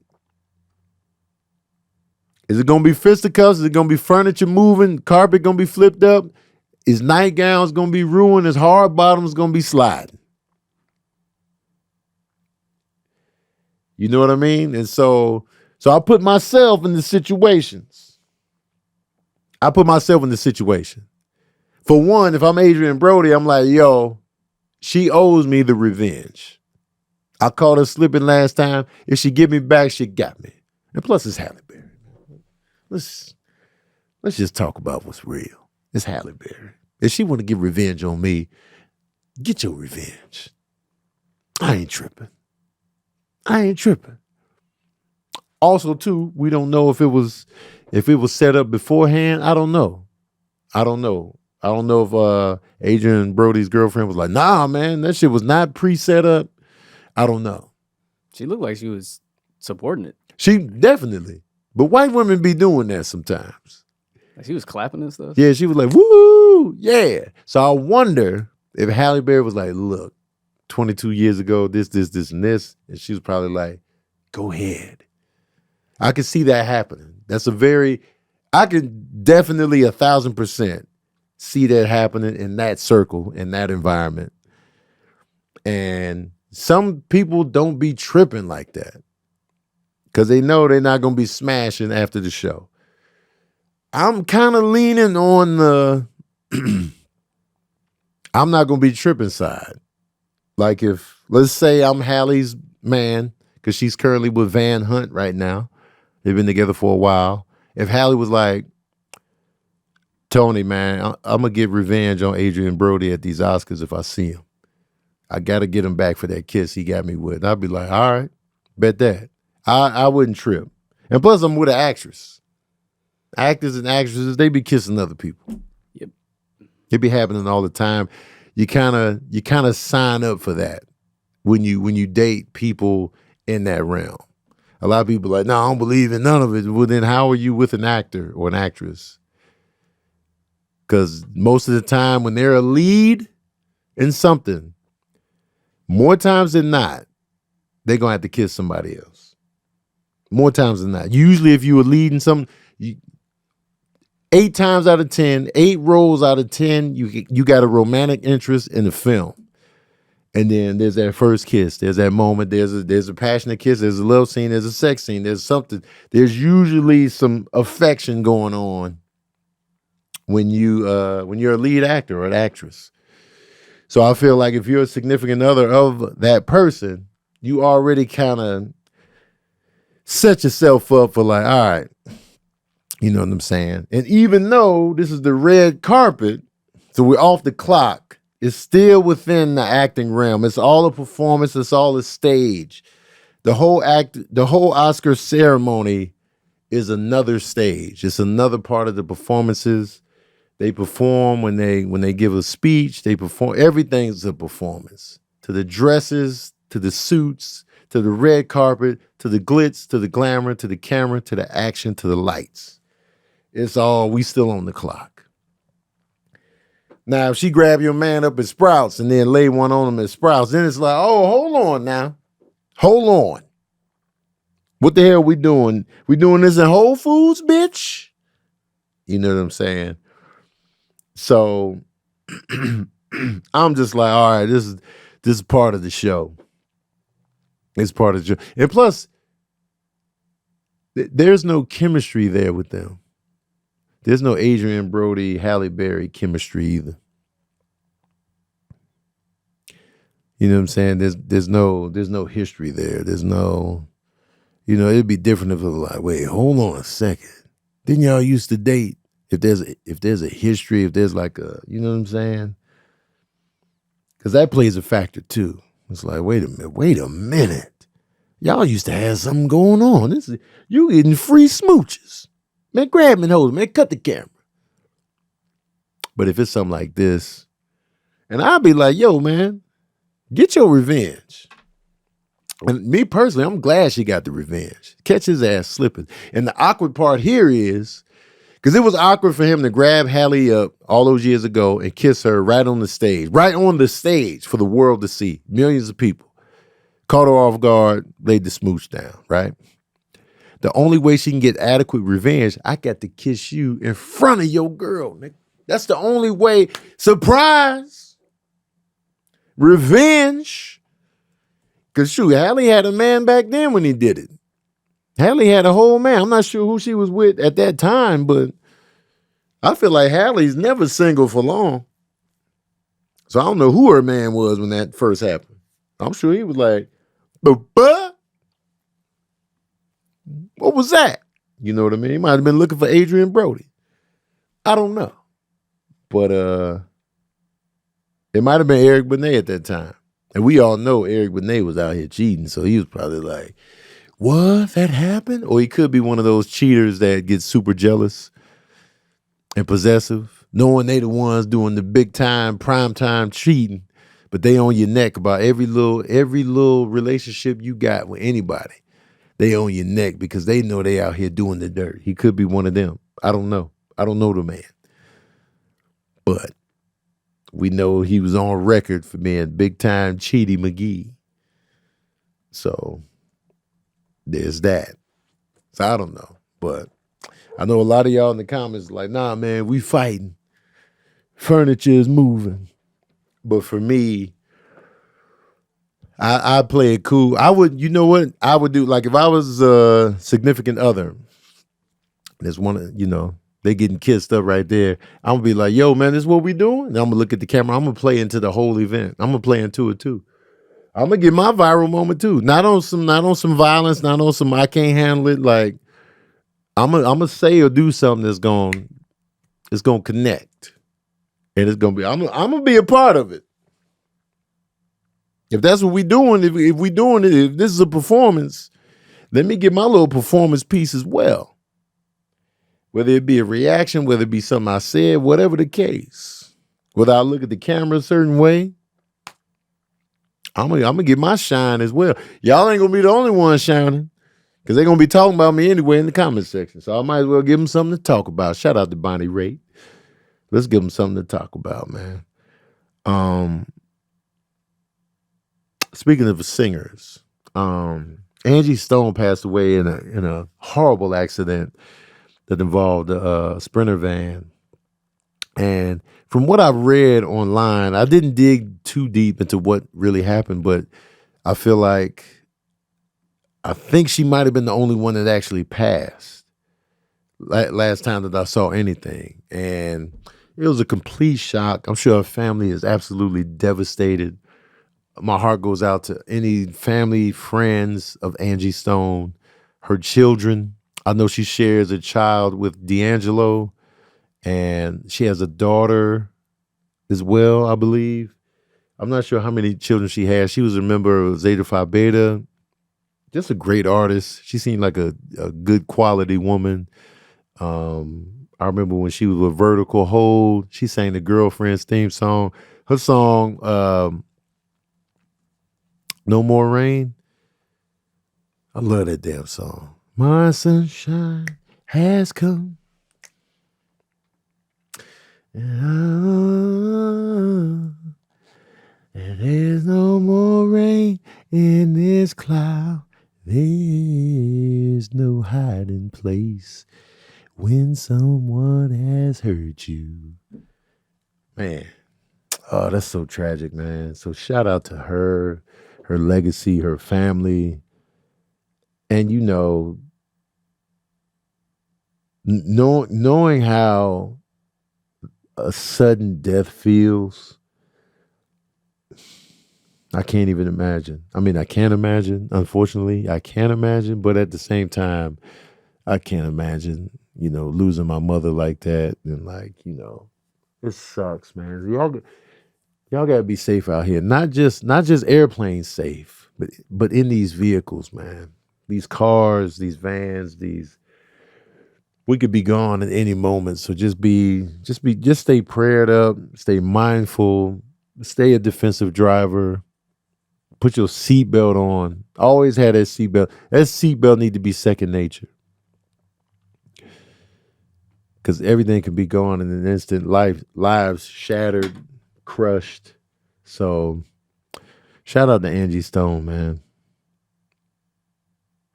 Is it gonna be fisticuffs? Is it gonna be furniture moving? Carpet gonna be flipped up? Is nightgowns gonna be ruined? Is hard bottoms gonna be sliding? You know what I mean? And so I put myself in the situations. For one, if I'm Adrien Brody, I'm like, yo, she owes me the revenge. I caught her slipping last time. If she get me back, she got me. And plus, it's Halle Berry. Let's just talk about what's real. It's Halle Berry. If she want to get revenge on me, get your revenge. I ain't tripping. Also, too, we don't know if it was set up beforehand. I don't know if Adrien Brody's girlfriend was like, nah, man, that shit was not pre-set up. I don't know. She looked like she was supporting it. She definitely. But white women be doing that sometimes. Like she was clapping and stuff. Yeah, she was like, woo, yeah. So I wonder if Halle Berry was like, look, 22 years ago, this, and this. And she was probably like, go ahead. I can see that happening. I can definitely 1,000% see that happening in that circle, in that environment. And some people don't be tripping like that because they know they're not going to be smashing after the show. I'm kind of leaning on the I'm not going to be tripping side. Like if, let's say I'm Halle's man, because she's currently with Van Hunt right now. They've been together for a while. If Halle was like, Tony, man, I'm going to get revenge on Adrien Brody at these Oscars if I see him. I got to get him back for that kiss he got me with. And I'd be like, all right, bet that. I wouldn't trip. And plus, I'm with an actress. Actors and actresses, they be kissing other people. Yep. It be happening all the time. You kind of sign up for that when you date people in that realm. A lot of people are like, no, I don't believe in none of it. Well, then how are you with an actor or an actress? Because most of the time when they're a lead in something, more times than not, they're going to have to kiss somebody else. More times than not. Usually if you were leading something, 8 times out of 10, 8 roles out of 10, you got a romantic interest in the film. And then there's that first kiss. There's that moment. There's a passionate kiss. There's a love scene. There's a sex scene. There's something. There's usually some affection going on when you're a lead actor or an actress. So I feel like if you're a significant other of that person, you already kind of set yourself up for like, all right, you know what I'm saying? And even though this is the red carpet, so we're off the clock, it's still within the acting realm. It's all a performance. It's all a stage. The whole Oscar ceremony is another stage. It's another part of the performances. They perform when they give a speech. They perform. Everything's a performance. To the dresses, to the suits, to the red carpet, to the glitz, to the glamour, to the camera, to the action, to the lights. It's all, we still on the clock. Now, if she grab your man up at Sprouts and then lay one on him at Sprouts, then it's like, oh, hold on now. Hold on. What the hell we doing? We doing this in Whole Foods, bitch? You know what I'm saying? So I'm just like, all right, this is part of the show. It's part of the show. And plus, there's no chemistry there with them. There's no Adrien Brody, Halle Berry chemistry either. You know what I'm saying? There's no history there. There's no, it'd be different if it was like, wait, hold on a second. Didn't y'all used to date? If there's a history, if there's like a, you know what I'm saying? Because that plays a factor too. It's like, wait a minute. Y'all used to have something going on. You getting free smooches. Man, grab me and hold it. Man, cut the camera. But if it's something like this, and I'll be like, yo, man, get your revenge. And me personally, I'm glad she got the revenge. Catch his ass slipping. And the awkward part here is, because it was awkward for him to grab Halle up all those years ago and kiss her right on the stage for the world to see. Millions of people. Caught her off guard, laid the smooch down, right? The only way she can get adequate revenge, I got to kiss you in front of your girl, nigga. That's the only way. Surprise. Revenge. Because shoot, Halle had a man back then when he did it. Halle had a whole man. I'm not sure who she was with at that time, but I feel like Halle's never single for long. So I don't know who her man was when that first happened. I'm sure he was like, but what was that? You know what I mean? He might have been looking for Adrien Brody. I don't know. But it might have been Eric Benet at that time. And we all know Eric Benet was out here cheating, so he was probably like, what? That happened? Or he could be one of those cheaters that gets super jealous and possessive, knowing they the ones doing the big time, prime time cheating, but they on your neck about every little relationship you got with anybody. They on your neck because they know they out here doing the dirt. He could be one of them. I don't know. I don't know the man. But we know he was on record for being big time Cheaty McGee. So there's that. So I don't know. But I know a lot of y'all in the comments like, nah, man, we fighting. furniture is moving. But for me, I play it cool. I would, you know what? I would do, like, if I was a significant other, there's one, they getting kissed up right there. I'm gonna be like, yo, man, this is what we doing? And I'm gonna look at the camera. I'm gonna play into the whole event. I'm gonna play into it too. I'm gonna get my viral moment too. Not on some violence, not on some I can't handle it. Like, I'm gonna say or do something that's gonna connect. And it's gonna be, I'm gonna be a part of it. If that's what we doing, if we doing it, if this is a performance, let me get my little performance piece as well. Whether it be a reaction, whether it be something I said, whatever the case. Whether I look at the camera a certain way, I'm gonna get my shine as well. Y'all ain't gonna be the only one shining, because they're gonna be talking about me anyway in the comment section. So I might as well give them something to talk about. Shout out to Bonnie Raitt. Let's give them something to talk about, man. Speaking of singers, Angie Stone passed away in a horrible accident that involved a Sprinter van. And from what I've read online, I didn't dig too deep into what really happened, but I think she might have been the only one that actually passed last time that I saw anything. And it was a complete shock. I'm sure her family is absolutely devastated. My heart goes out to any family, friends of Angie Stone, her children. I know she shares a child with D'Angelo, and she has a daughter as well, I believe. I'm not sure how many children she has. She was a member of Zeta Phi Beta. Just a great artist. She seemed like a good quality woman. I remember when she was with Vertical Hold, she sang the Girlfriend's theme song. Her song, No More Rain. I love that damn song. My sunshine has come. And there's no more rain in this cloud. There's no hiding place when someone has hurt you. Man, oh, that's so tragic, man. So shout out to her legacy, her family. And knowing how a sudden death feels, I can't even imagine. I mean, I can't imagine. Unfortunately, I can't imagine. But at the same time, I can't imagine, losing my mother like that. And it sucks, man. Y'all gotta be safe out here. Not just airplanes safe, but in these vehicles, man. These cars, these vans, we could be gone at any moment. So just stay prayed up, stay mindful, stay a defensive driver. Put your seatbelt on. Always have that seatbelt. That seatbelt need to be second nature. Because everything can be gone in an instant. Lives shattered, crushed. So shout out to Angie Stone, man.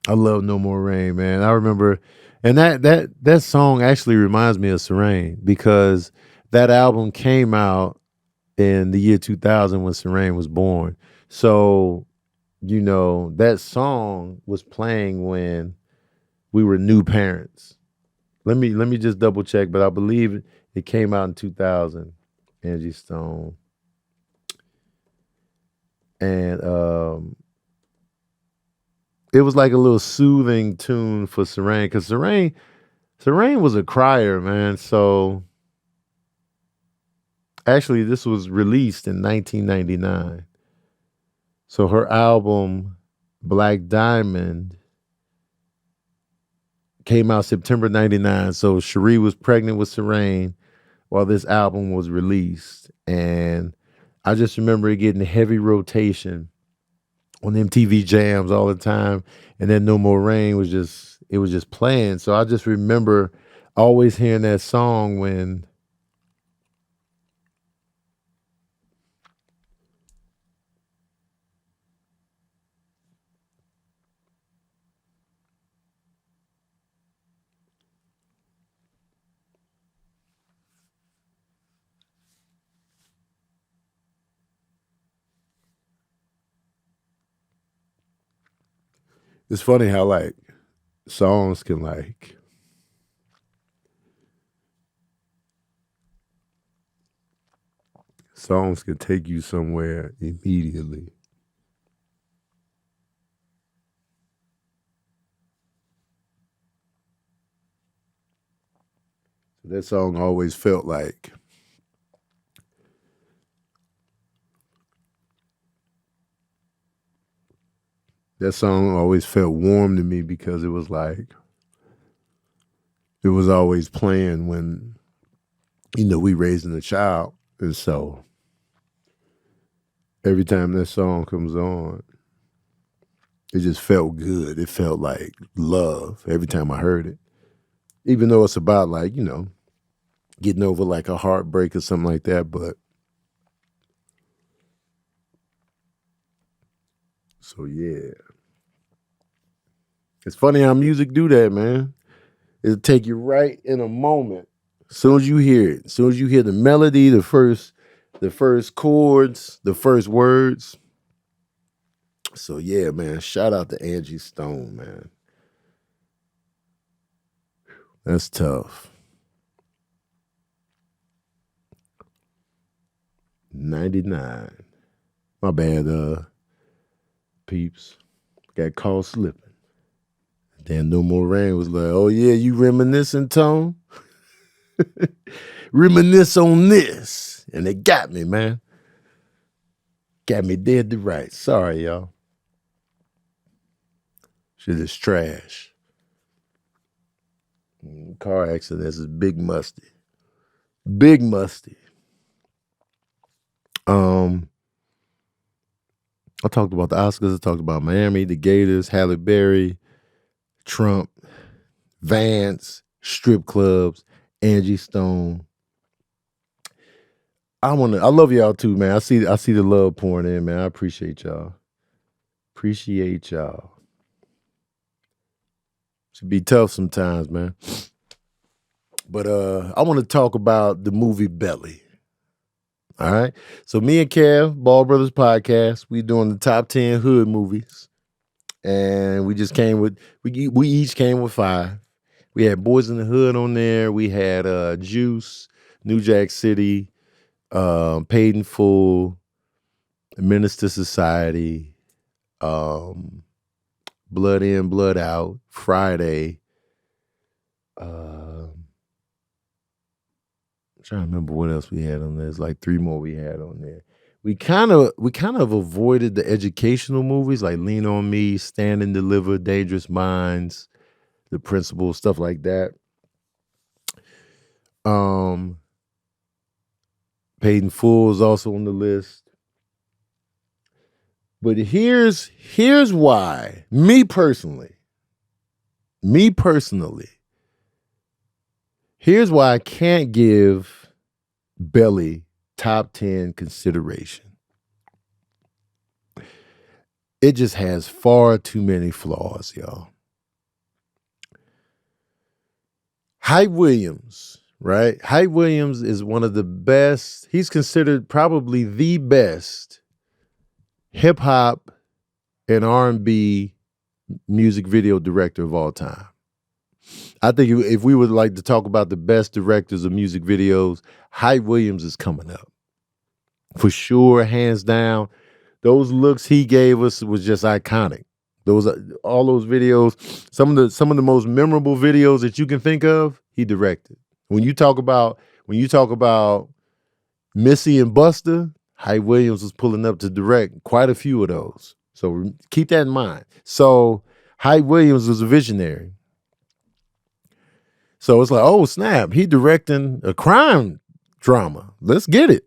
I love No More Rain, man. I remember, and that song actually reminds me of Serene, because that album came out in the year 2000 when Serene was born. So that song was playing when we were new parents. Let me just double check, but I believe it came out in 2000, Angie Stone. And it was like a little soothing tune for Serene, because Serene was a crier, man. So actually this was released in 1999. So her album Black Diamond came out September 99. So Cherie was pregnant with Serene while this album was released. And I just remember it getting heavy rotation on MTV Jams all the time. And then No More Rain was just playing. So I just remember always hearing that song when It's funny how like songs can take you somewhere immediately. That song always felt like warm to me because it was like it was always playing when we raising a child, and so every time that song comes on, it just felt good. It felt like love every time I heard it, even though it's about like getting over like a heartbreak or something like that. But so yeah, it's funny how music do that, man. It'll take you right in a moment. As soon as you hear it, as soon as you hear the melody, the first chords, the first words. So yeah, man, shout out to Angie Stone, man. That's tough. 99. My bad, peeps. Got caught slipping. Then No More Rain was like, oh yeah, you reminiscing, Tone? Reminisce on this. And it got me, man. Got me dead to right. Sorry, y'all. Shit is trash. Car accidents is big musty. Big musty. I talked about the Oscars. I talked about Miami, the Gators, Halle Berry, Trump, Vance, strip clubs, Angie Stone. I love y'all too, man. I see the love pouring in, man. I appreciate y'all. Appreciate y'all. Should be tough sometimes, man. But I want to talk about the movie Belly. All right. So me and Kev, Ball Brothers Podcast, we doing the top 10 hood movies. And we just came with we each came with 5. We had Boys in the Hood on there. We had Juice, New Jack City, Paid in Full, Minister Society, Blood In, Blood Out, Friday. I'm trying to remember what else we had on there. There's like 3 more we had on there. We kind of avoided the educational movies like Lean on Me, Stand and Deliver, Dangerous Minds, The Principal, stuff like that. Paid in Full is also on the list. But here's why, me personally, here's why I can't give Belly top 10 consideration. It just has far too many flaws, y'all. Hype Williams, right? Hype Williams is one of the best. He's considered probably the best hip hop and R&B music video director of all time. I think if we would like to talk about the best directors of music videos, Hype Williams is coming up. For sure, hands down. Those looks he gave us was just iconic. All those videos, some of the most memorable videos that you can think of, he directed. When you talk about Missy and Buster, Hype Williams was pulling up to direct quite a few of those. So keep that in mind. So Hype Williams was a visionary. So it's like, oh snap, he directing a crime drama. Let's get it.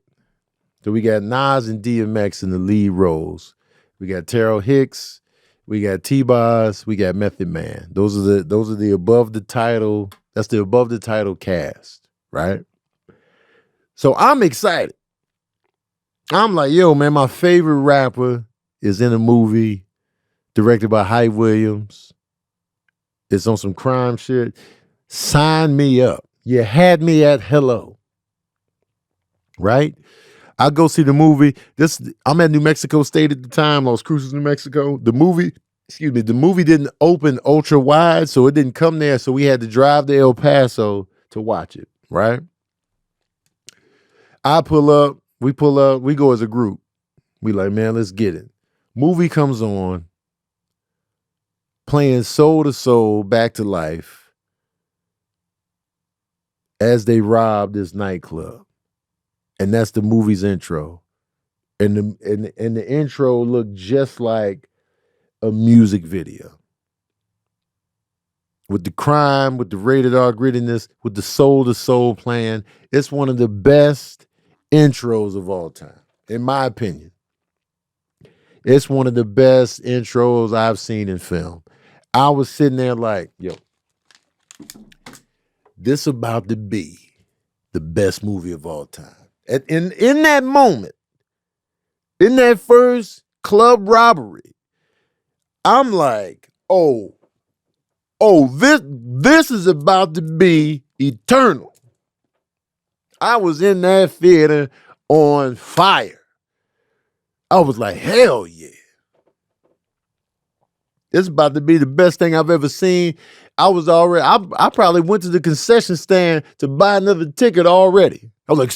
So we got Nas and DMX in the lead roles. We got Terrell Hicks, we got T-Boz, we got Method Man. Those are the above the title. That's the above the title cast, right? So I'm excited. I'm like, yo, man, my favorite rapper is in a movie directed by Hype Williams. It's on some crime shit. Sign me up. You had me at hello. Right? I go see the movie. I'm at New Mexico State at the time, Los Cruces, New Mexico. The movie excuse me, the movie didn't open ultra wide, so it didn't come there. So we had to drive to El Paso to watch it, right? I pull up, we go as a group. We like, man, let's get it. Movie comes on, playing Soul to Soul, Back to Life, as they rob this nightclub. And that's the movie's intro. And the intro looked just like a music video. With the crime, with the rated R grittiness, with the Soul to Soul playing. It's one of the best intros of all time, in my opinion. It's one of the best intros I've seen in film. I was sitting there like, yo, this about to be the best movie of all time. And in that moment, in that first club robbery, I'm like, oh, this is about to be eternal. I was in that theater on fire. I was like, hell yeah. It's about to be the best thing I've ever seen. I probably went to the concession stand to buy another ticket already. I was like,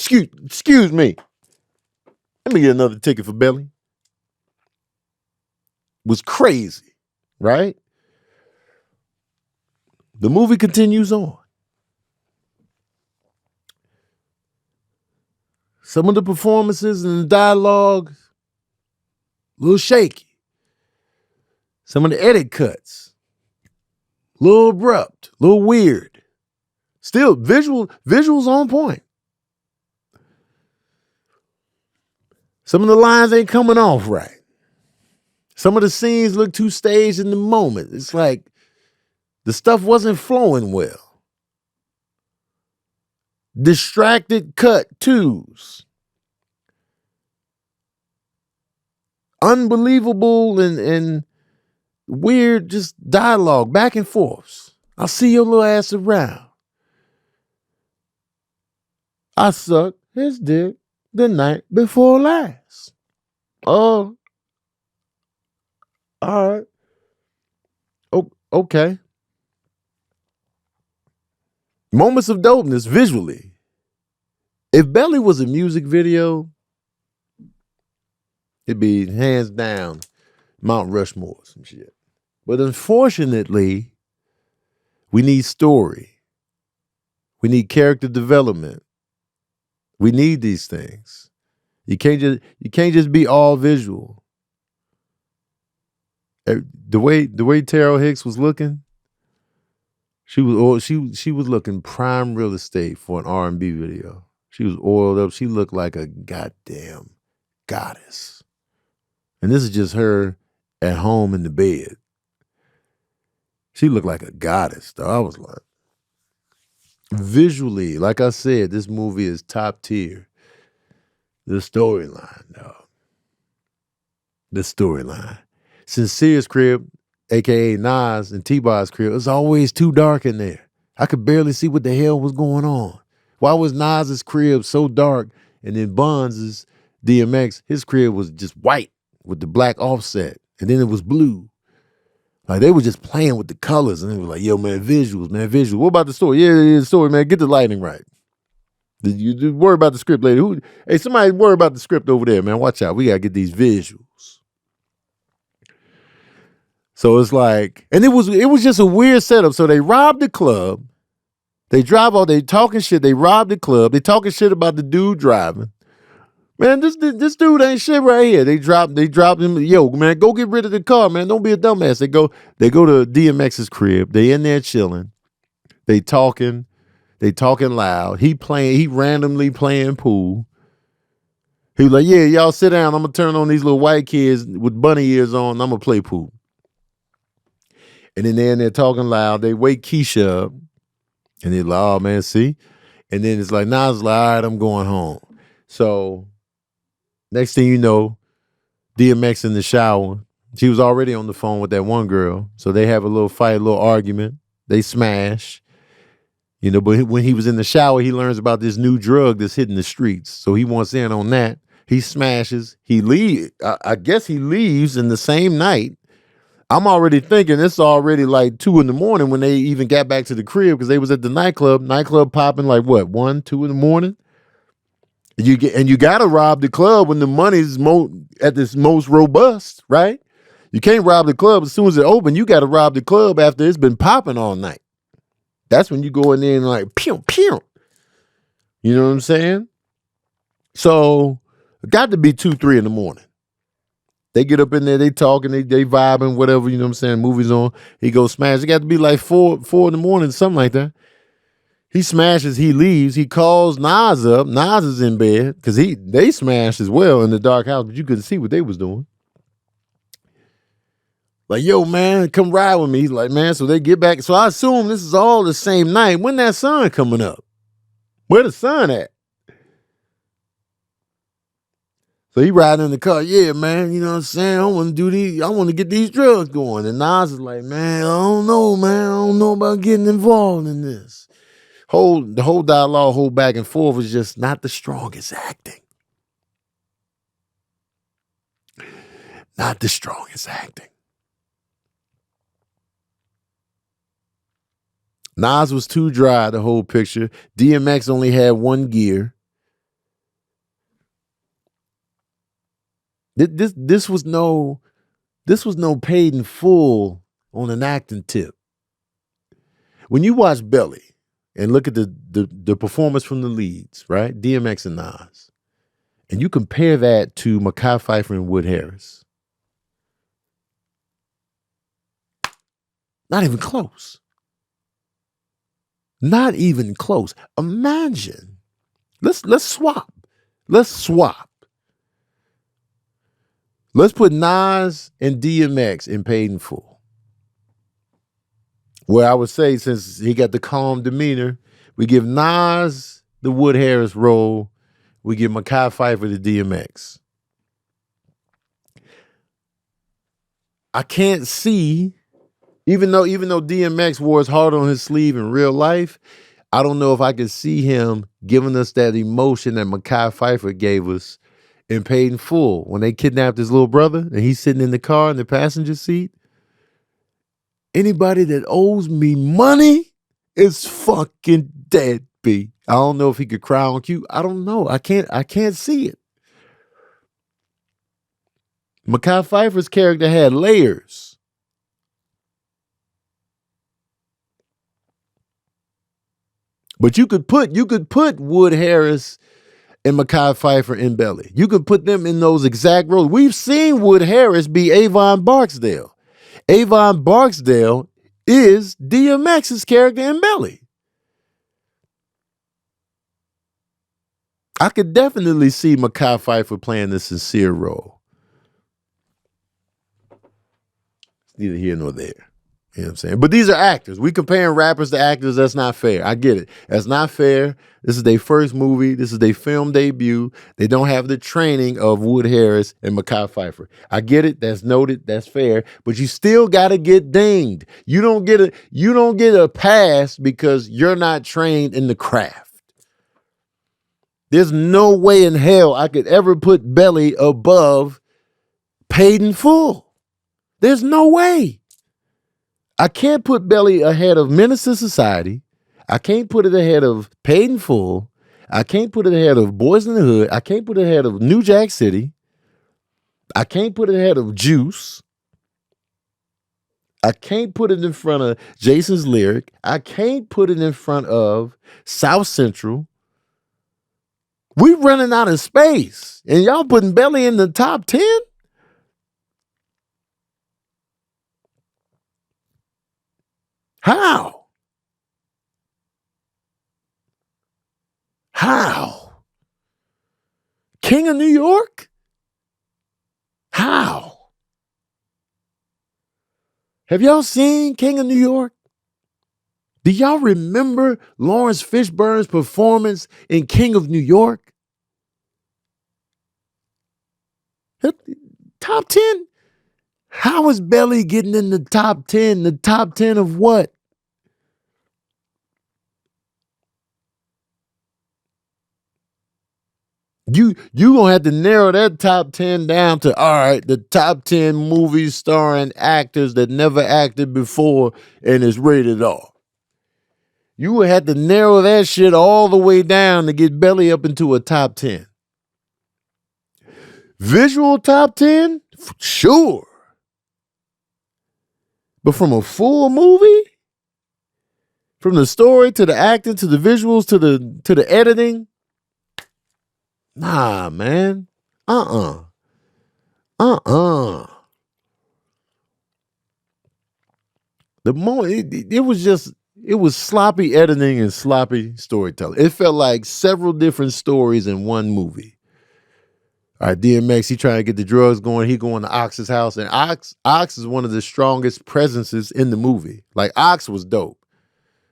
excuse me. Let me get another ticket for Belly. It was crazy, right? The movie continues on. Some of the performances and the dialogue, a little shaky. Some of the edit cuts, a little abrupt, a little weird. Still, visuals on point. Some of the lines ain't coming off right. Some of the scenes look too staged in the moment. It's like the stuff wasn't flowing well. Distracted cut twos. Unbelievable and weird just dialogue, back and forth. I'll see your little ass around. I sucked his dick the night before last. Oh, all right. Oh, okay. Moments of dopeness visually. If Belly was a music video, it'd be hands down Mount Rushmore, some shit. But unfortunately, we need story. We need character development. We need these things. You can't just be all visual. The way Terrell Hicks was looking, she was looking prime real estate for an R&B video. She was oiled up. She looked like a goddamn goddess. And this is just her at home in the bed. She looked like a goddess, though. I was like, visually, like I said, this movie is top tier. The storyline, dog. The storyline. Sincere's crib, a.k.a. Nas and T-Bar's crib, it was always too dark in there. I could barely see what the hell was going on. Why was Nas's crib so dark and then Buns' DMX, his crib was just white with the black offset and then it was blue. Like they were just playing with the colors and they were like, yo, man, visuals, man, visuals. What about the story? Yeah, the story, man. Get the lighting right. You worry about the script later. Hey, somebody worry about the script over there, man. Watch out. We got to get these visuals. So it's like, and it was just a weird setup. So they robbed the club. They drive off. They talking shit. They robbed the club. They talking shit about the dude driving. Man, this dude ain't shit right here. They dropped him. Yo, man, go get rid of the car, man. Don't be a dumbass. They go to DMX's crib. They in there chilling. They talking loud. He randomly playing pool. He was like, yeah, y'all sit down. I'm gonna turn on these little white kids with bunny ears on. I'm gonna play pool. And then they're in there talking loud. They wake Keisha up. And they're like, oh, man, see? And then it's like, Nas like, all right, I'm going home. So next thing you know, DMX in the shower. She was already on the phone with that one girl. So they have a little fight, a little argument. They smash. You know, but when he was in the shower, he learns about this new drug that's hitting the streets. So he wants in on that. He smashes. He leaves. I guess he leaves in the same night. I'm already thinking it's already like 2 in the morning when they even got back to the crib because they was at the nightclub popping like what, 1, 2 in the morning. You gotta rob the club when the money's at its most robust, right? You can't rob the club as soon as it open. You gotta rob the club after it's been popping all night. That's when you go in there and like pew pew. You know what I'm saying? So it got to be 2, 3 in the morning. They get up in there, they talking, they vibing, whatever, you know what I'm saying? Movies on. He goes smash. It got to be like 4 in the morning, something like that. He smashes, he leaves. He calls Nas up. Nas is in bed because they smashed as well in the dark house, but you couldn't see what they was doing. Like, yo, man, come ride with me. He's like, man, so they get back. So I assume this is all the same night. When that sun coming up? Where the sun at? So he riding in the car. Yeah, man, you know what I'm saying? I want to do these. I want to get these drugs going. And Nas is like, man, I don't know, man. I don't know about getting involved in this. The whole dialogue, whole back and forth was just not the strongest acting. Not the strongest acting. Nas was too dry, the whole picture. DMX only had one gear. This was no paid in full on an acting tip. When you watch Belly and look at the performance from the leads, right? DMX and Nas, and you compare that to Mekhi Phifer and Wood Harris, not even close. Not even close. Imagine. Let's swap. Let's put Nas and DMX in paid in full. Where I would say, since he got the calm demeanor, we give Nas the Wood Harris role. We give Mekhi Phifer the DMX. I can't see, even though DMX wore his heart on his sleeve in real life, I don't know if I could see him giving us that emotion that Mekhi Phifer gave us in Paid in Full when they kidnapped his little brother and he's sitting in the car in the passenger seat. Anybody that owes me money is fucking dead, B. I don't know if he could cry on cue. I don't know. I can't see it. Mekhi Phifer's character had layers. But you could put Wood Harris and Mekhi Phifer in Belly. You could put them in those exact roles. We've seen Wood Harris be Avon Barksdale. Avon Barksdale is DMX's character in Belly. I could definitely see Mekhi Phifer playing the sincere role. It's neither here nor there. You know what I'm saying? But these are actors. We comparing rappers to actors. That's not fair. I get it. That's not fair. This is their first movie. This is their film debut. They don't have the training of Wood Harris and Mekhi Phifer. I get it. That's noted. That's fair. But you still got to get dinged. You don't get a pass because you're not trained in the craft. There's no way in hell I could ever put Belly above Paid in Full. There's no way. I can't put Belly ahead of Menace to Society. I can't put it ahead of Paid in Full. I can't put it ahead of Boys in the Hood. I can't put it ahead of New Jack City. I can't put it ahead of Juice. I can't put it in front of Jason's Lyric. I can't put it in front of South Central. We running out of space. And y'all putting Belly in the top 10? How? King of New York? How? Have y'all seen King of New York? Do y'all remember Lawrence Fishburne's performance in King of New York? Top 10? How is Belly getting in the top 10? The top 10 of what? You gonna have to narrow that top 10 down to, all right, the top 10 movies starring actors that never acted before and is rated R. You would have to narrow that shit all the way down to get Belly up into a top 10. Visual top 10? Sure. But from a full movie? From the story to the acting to the visuals to the editing? Nah, man. The moment it was sloppy editing and sloppy storytelling. It felt like several different stories in one movie. All right, DMX, he trying to get the drugs going. He going to Ox's house, and Ox is one of the strongest presences in the movie. Like, Ox was dope.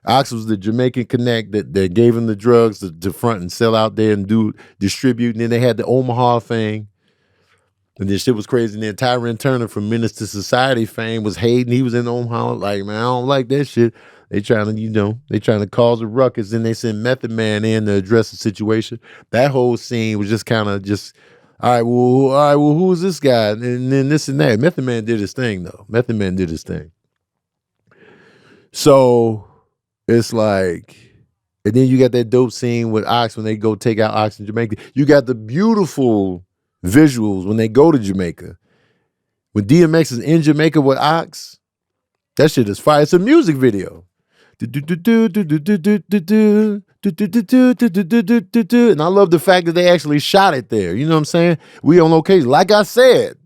Ox was the Jamaican connect that gave him the drugs to front and sell out there and distribute. And then they had the Omaha thing. And this shit was crazy. And then Tyrone Turner from Menace to Society fame was hating. He was in Omaha. Like, man, I don't like that shit. They trying to cause a ruckus. Then they send Method Man in to address the situation. That whole scene was just kind of just, all right, well, who is this guy? And then this and that. Method Man did his thing, though. Method Man did his thing. So it's like, and then you got that dope scene with Ox when they go take out Ox in Jamaica. You got the beautiful visuals when they go to Jamaica. When DMX is in Jamaica with Ox, that shit is fire. It's a music video. And I love the fact that they actually shot it there. You know what I'm saying? We on location. Like I said,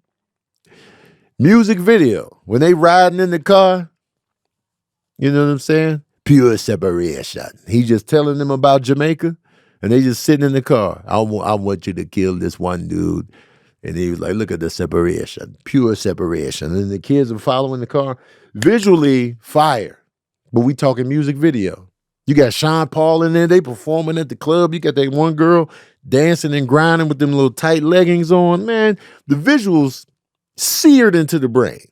music video. When they riding in the car, you know what I'm saying? Pure separation. He just telling them about Jamaica, and they just sitting in the car. I want you to kill this one dude. And he was like, look at the separation. Pure separation. And the kids are following the car. Visually, fire. But we talking music video. You got Sean Paul in there. They performing at the club. You got that one girl dancing and grinding with them little tight leggings on. Man, the visuals seared into the brain.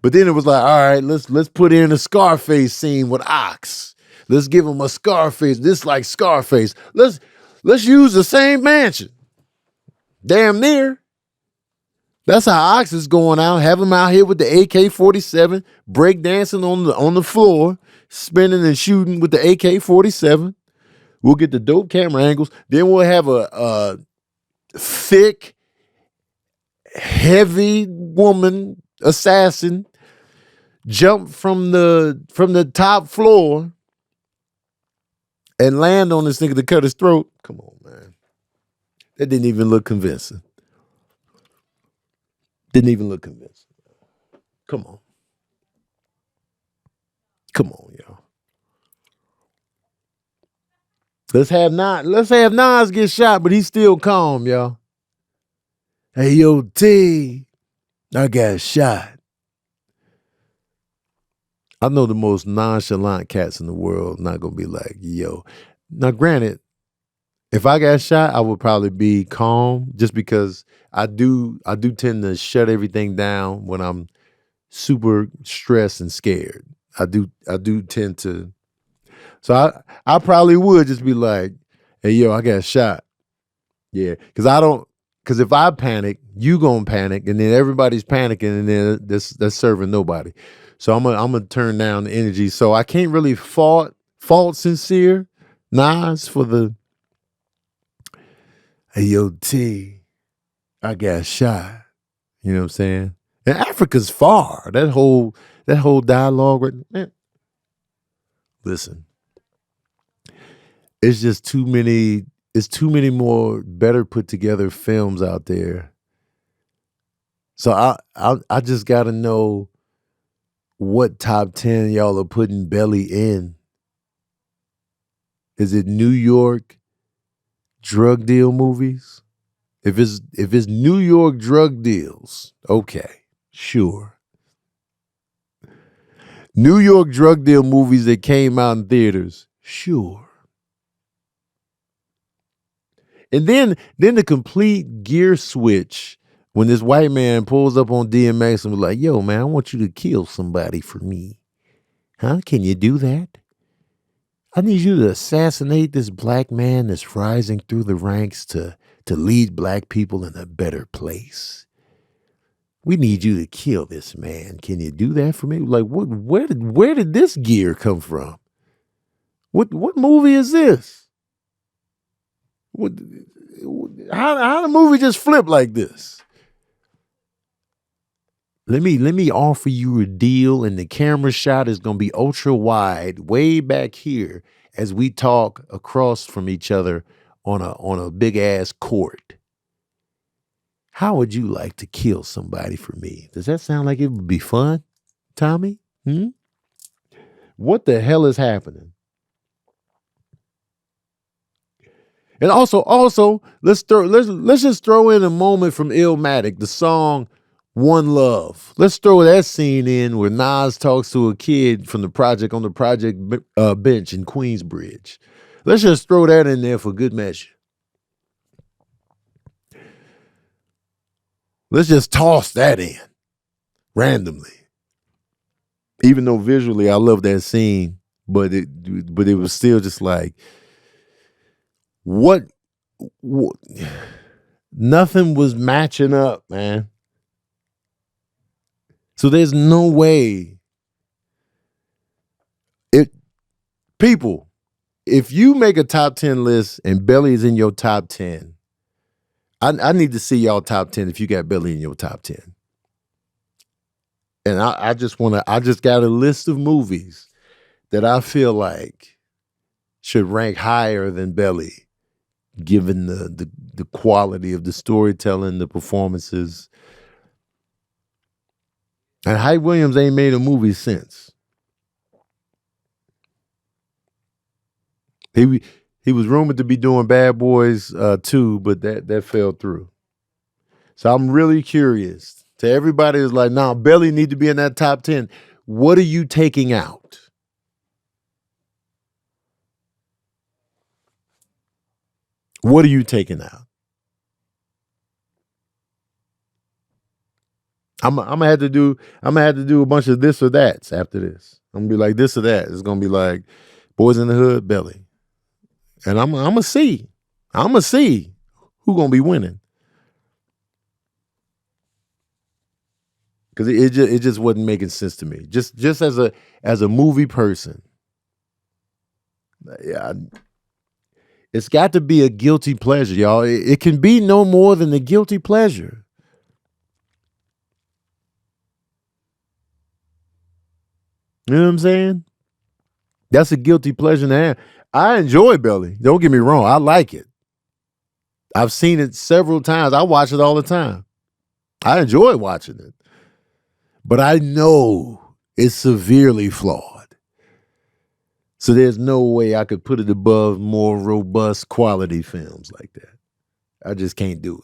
But then it was like, all right, let's put in a Scarface scene with Ox. Let's give him a Scarface. This like Scarface. Let's use the same mansion. Damn near. That's how Ox is going out. Have him out here with the AK-47, breakdancing on the floor, spinning and shooting with the AK-47. We'll get the dope camera angles. Then we'll have a thick, heavy woman assassin jump from the top floor and land on this nigga to cut his throat. Come on, man. That didn't even look convincing. Didn't even look convincing. Come on. Come on, y'all. Let's have Nas get shot, but he's still calm, y'all. Hey, yo, T, I got shot. I know the most nonchalant cats in the world not gonna be like, yo. Now, granted, if I got shot, I would probably be calm just because I do tend to shut everything down when I'm super stressed and scared. I do tend to. So I probably would just be like, hey, yo, I got shot. Yeah, because if I panic, you gonna panic, and then everybody's panicking, and then that's serving nobody. So I'm gonna turn down the energy. So I can't really fault sincere Nas for the, hey, yo, T, I got shot. You know what I'm saying? And Africa's far. That whole dialogue, man. Listen, it's just too many. It's too many more better put together films out there. So I just gotta know what top 10 y'all are putting Belly in. Is it New York drug deal movies? If it's New York drug deals, okay, sure. New York drug deal movies that came out in theaters, sure. And then the complete gear switch when this white man pulls up on DMX and was like, yo, man, I want you to kill somebody for me. Huh? Can you do that? I need you to assassinate this black man that's rising through the ranks to lead black people in a better place. We need you to kill this man. Can you do that for me? Like, where did this gear come from? What movie is this? How the movie just flip like this? Let me offer you a deal, and the camera shot is gonna be ultra wide, way back here, as we talk across from each other on a big ass court. How would you like to kill somebody for me? Does that sound like it would be fun, Tommy? What the hell is happening? And also, let's just throw in a moment from Illmatic, the song One Love. Let's throw that scene in where Nas talks to a kid from the project on the project bench in Queensbridge. Let's just throw that in there for good measure. Let's just toss that in randomly. Even though visually I love that scene, but it was still just like, what nothing was matching up, man. So there's no way. People, if you make a top 10 list and Belly is in your top 10, I need to see y'all top 10 if you got Belly in your top 10. And I just got a list of movies that I feel like should rank higher than Belly, given the quality of the storytelling, the performances. And Hype Williams ain't made a movie since. He was rumored to be doing Bad Boys 2, but that fell through. So I'm really curious. To everybody who's like, nah, Belly need to be in that top 10. What are you taking out? What are you taking out? I'm gonna have to do a bunch of this or that's after this. I'm gonna be like this or that. It's gonna be like Boys in the Hood, Belly. And I'm gonna see who gonna be winning. Because it just wasn't making sense to me. Just as a movie person. Yeah, it's got to be a guilty pleasure, y'all. It can be no more than a guilty pleasure. You know what I'm saying? That's a guilty pleasure to have. I enjoy Belly. Don't get me wrong. I like it. I've seen it several times. I watch it all the time. I enjoy watching it. But I know it's severely flawed. So there's no way I could put it above more robust quality films like that. I just can't do it.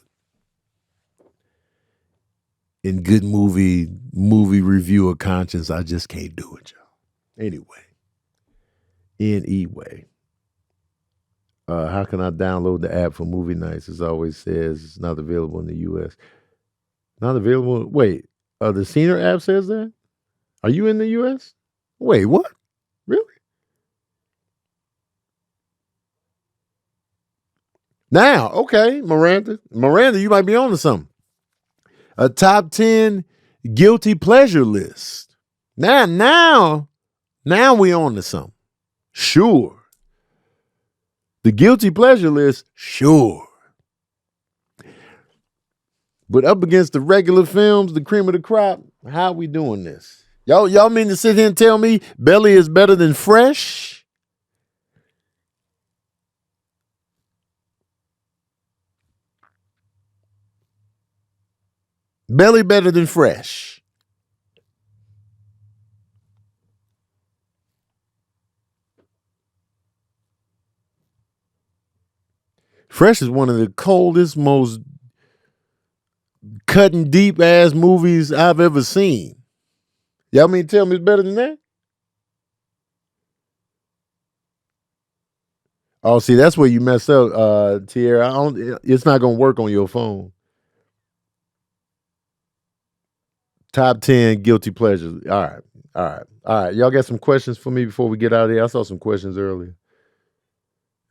In good movie reviewer conscience, I just can't do it, y'all. Anyway. How can I download the app for movie nights? As always says, it's not available in the U.S. Not available. Wait, the Senior app says that? Are you in the U.S.? Wait, what? Really? Now, okay, Miranda, you might be on to something. A top 10 guilty pleasure list. Now we on to something. Sure. The guilty pleasure list, sure. But up against the regular films, the cream of the crop, how are we doing this? Y'all mean to sit here and tell me Belly is better than Fresh? Belly better than Fresh. Fresh is one of the coldest, most cutting deep ass movies I've ever seen. Y'all mean to tell me it's better than that? Oh, see, that's where you messed up, Tierra. It's not gonna work on your phone. Top 10 guilty pleasures. All right. Y'all got some questions for me before we get out of here? I saw some questions earlier.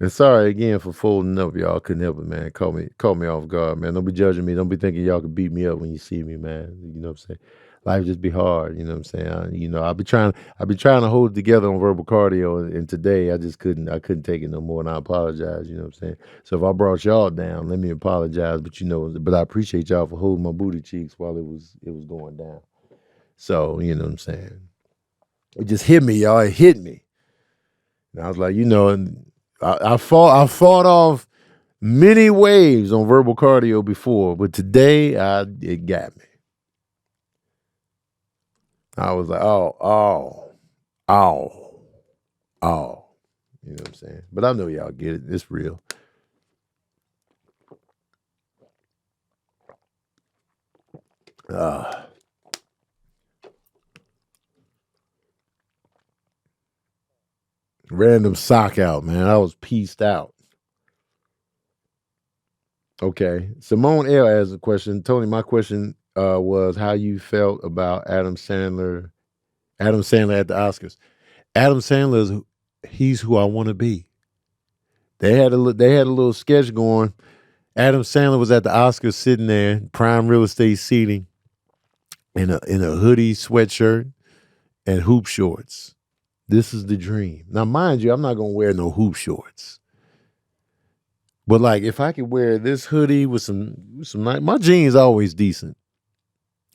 And sorry again for folding up, y'all. Couldn't help it, man. Caught me off guard, man. Don't be judging me. Don't be thinking y'all could beat me up when you see me, man. You know what I'm saying? Life just be hard. You know what I'm saying? I'll be trying to hold it together on verbal cardio, and today I just couldn't. I couldn't take it no more, and I apologize. You know what I'm saying? So if I brought y'all down, let me apologize. But I appreciate y'all for holding my booty cheeks while it was going down. So you know what I'm saying? It just hit me, y'all. It hit me, and I was like, and I fought off many waves on verbal cardio before, but today it got me. I was like, oh. You know what I'm saying? But I know y'all get it. It's real. Random sock out, man. I was pieced out. Okay. Simone L has a question. Tony, my question was how you felt about Adam Sandler at the Oscars. Adam Sandler he's who I want to be. They had a little sketch going. Adam Sandler was at the Oscars sitting there, prime real estate seating, in a hoodie, sweatshirt, and hoop shorts. This is the dream. Now, mind you, I'm not gonna wear no hoop shorts. But like, if I could wear this hoodie with some my jeans always decent,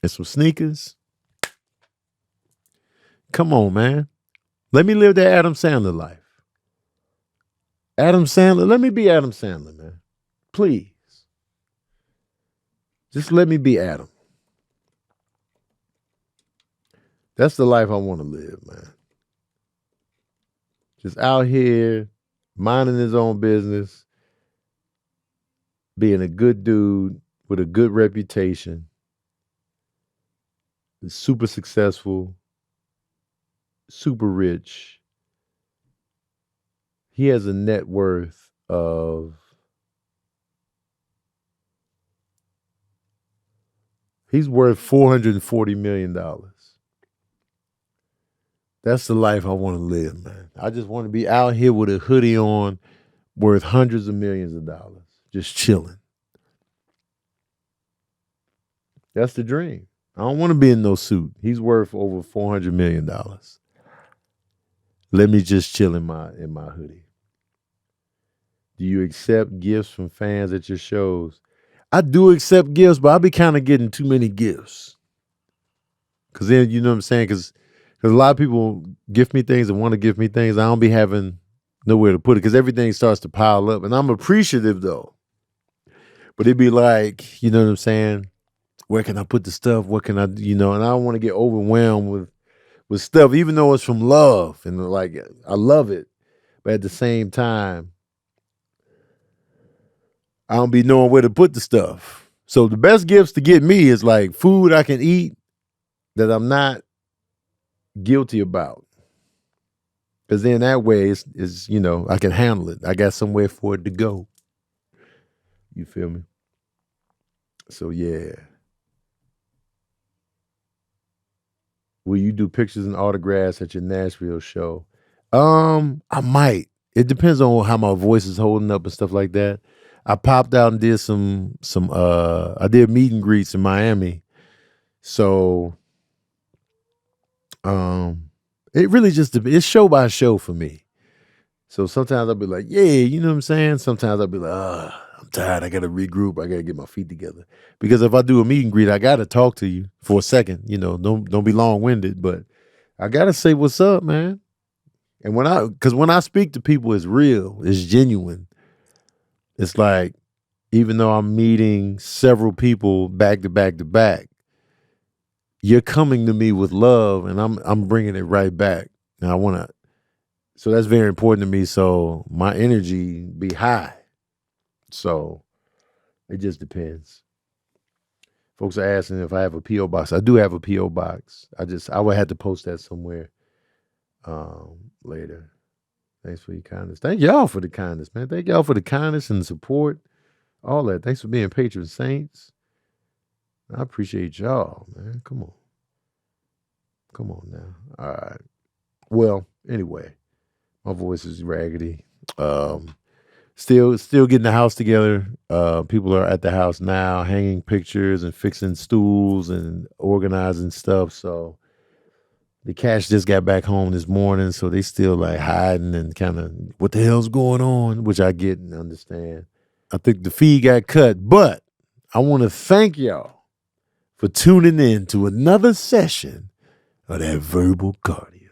and some sneakers. Come on, man. Let me live that Adam Sandler life. Adam Sandler, let me be Adam Sandler, man. Please. Just let me be Adam. That's the life I want to live, man. Just out here, minding his own business, being a good dude with a good reputation, super successful, super rich. He has a net worth of he's worth $440 million. That's the life I want to live, man. I just want to be out here with a hoodie on worth hundreds of millions of dollars, just chilling. That's the dream. I don't want to be in no suit. He's worth over $400 million. Let me just chill in my hoodie. Do you accept gifts from fans at your shows? I do accept gifts, but I be kind of getting too many gifts. Cause then you know what I'm saying? Cause a lot of people gift me things and want to gift me things. I don't be having nowhere to put it because everything starts to pile up. And I'm appreciative though. But it'd be like, you know what I'm saying? Where can I put the stuff? What can I, and I don't want to get overwhelmed with stuff, even though it's from love. And like, I love it. But at the same time, I don't be knowing where to put the stuff. So the best gifts to get me is like food I can eat that I'm not guilty about. Because then that way it's I can handle it. I got somewhere for it to go. You feel me? So yeah. Will you do pictures and autographs at your Nashville show? I might. It depends on how my voice is holding up and stuff like that. I popped out and did some I did meet and greets in Miami. So it really just it's show by show for me. So sometimes I'll be like, yeah, you know what I'm saying? Sometimes I'll be like, I'm tired. I gotta regroup. I gotta get my feet together. Because if I do a meet and greet, I gotta talk to you for a second. Don't be long-winded, but I gotta say what's up, man. And when I speak to people, it's real, it's genuine. It's like, even though I'm meeting several people back to back to back, you're coming to me with love, and I'm bringing it right back. And so that's very important to me. So my energy be high. So it just depends. Folks are asking if I have a P.O. box. I do have a P.O. box. I would have to post that somewhere later. Thanks for your kindness. Thank y'all for the kindness, man. Thank y'all for the kindness and the support. All that. Thanks for being patron saints. I appreciate y'all, man. Come on. Come on now. All right. Well, anyway, my voice is raggedy. Still getting the house together. People are at the house now, hanging pictures and fixing stools and organizing stuff. So the cats just got back home this morning, so they still like hiding and kind of what the hell's going on, which I get and understand. I think the feed got cut, but I want to thank y'all for tuning in to another session of that verbal cardio.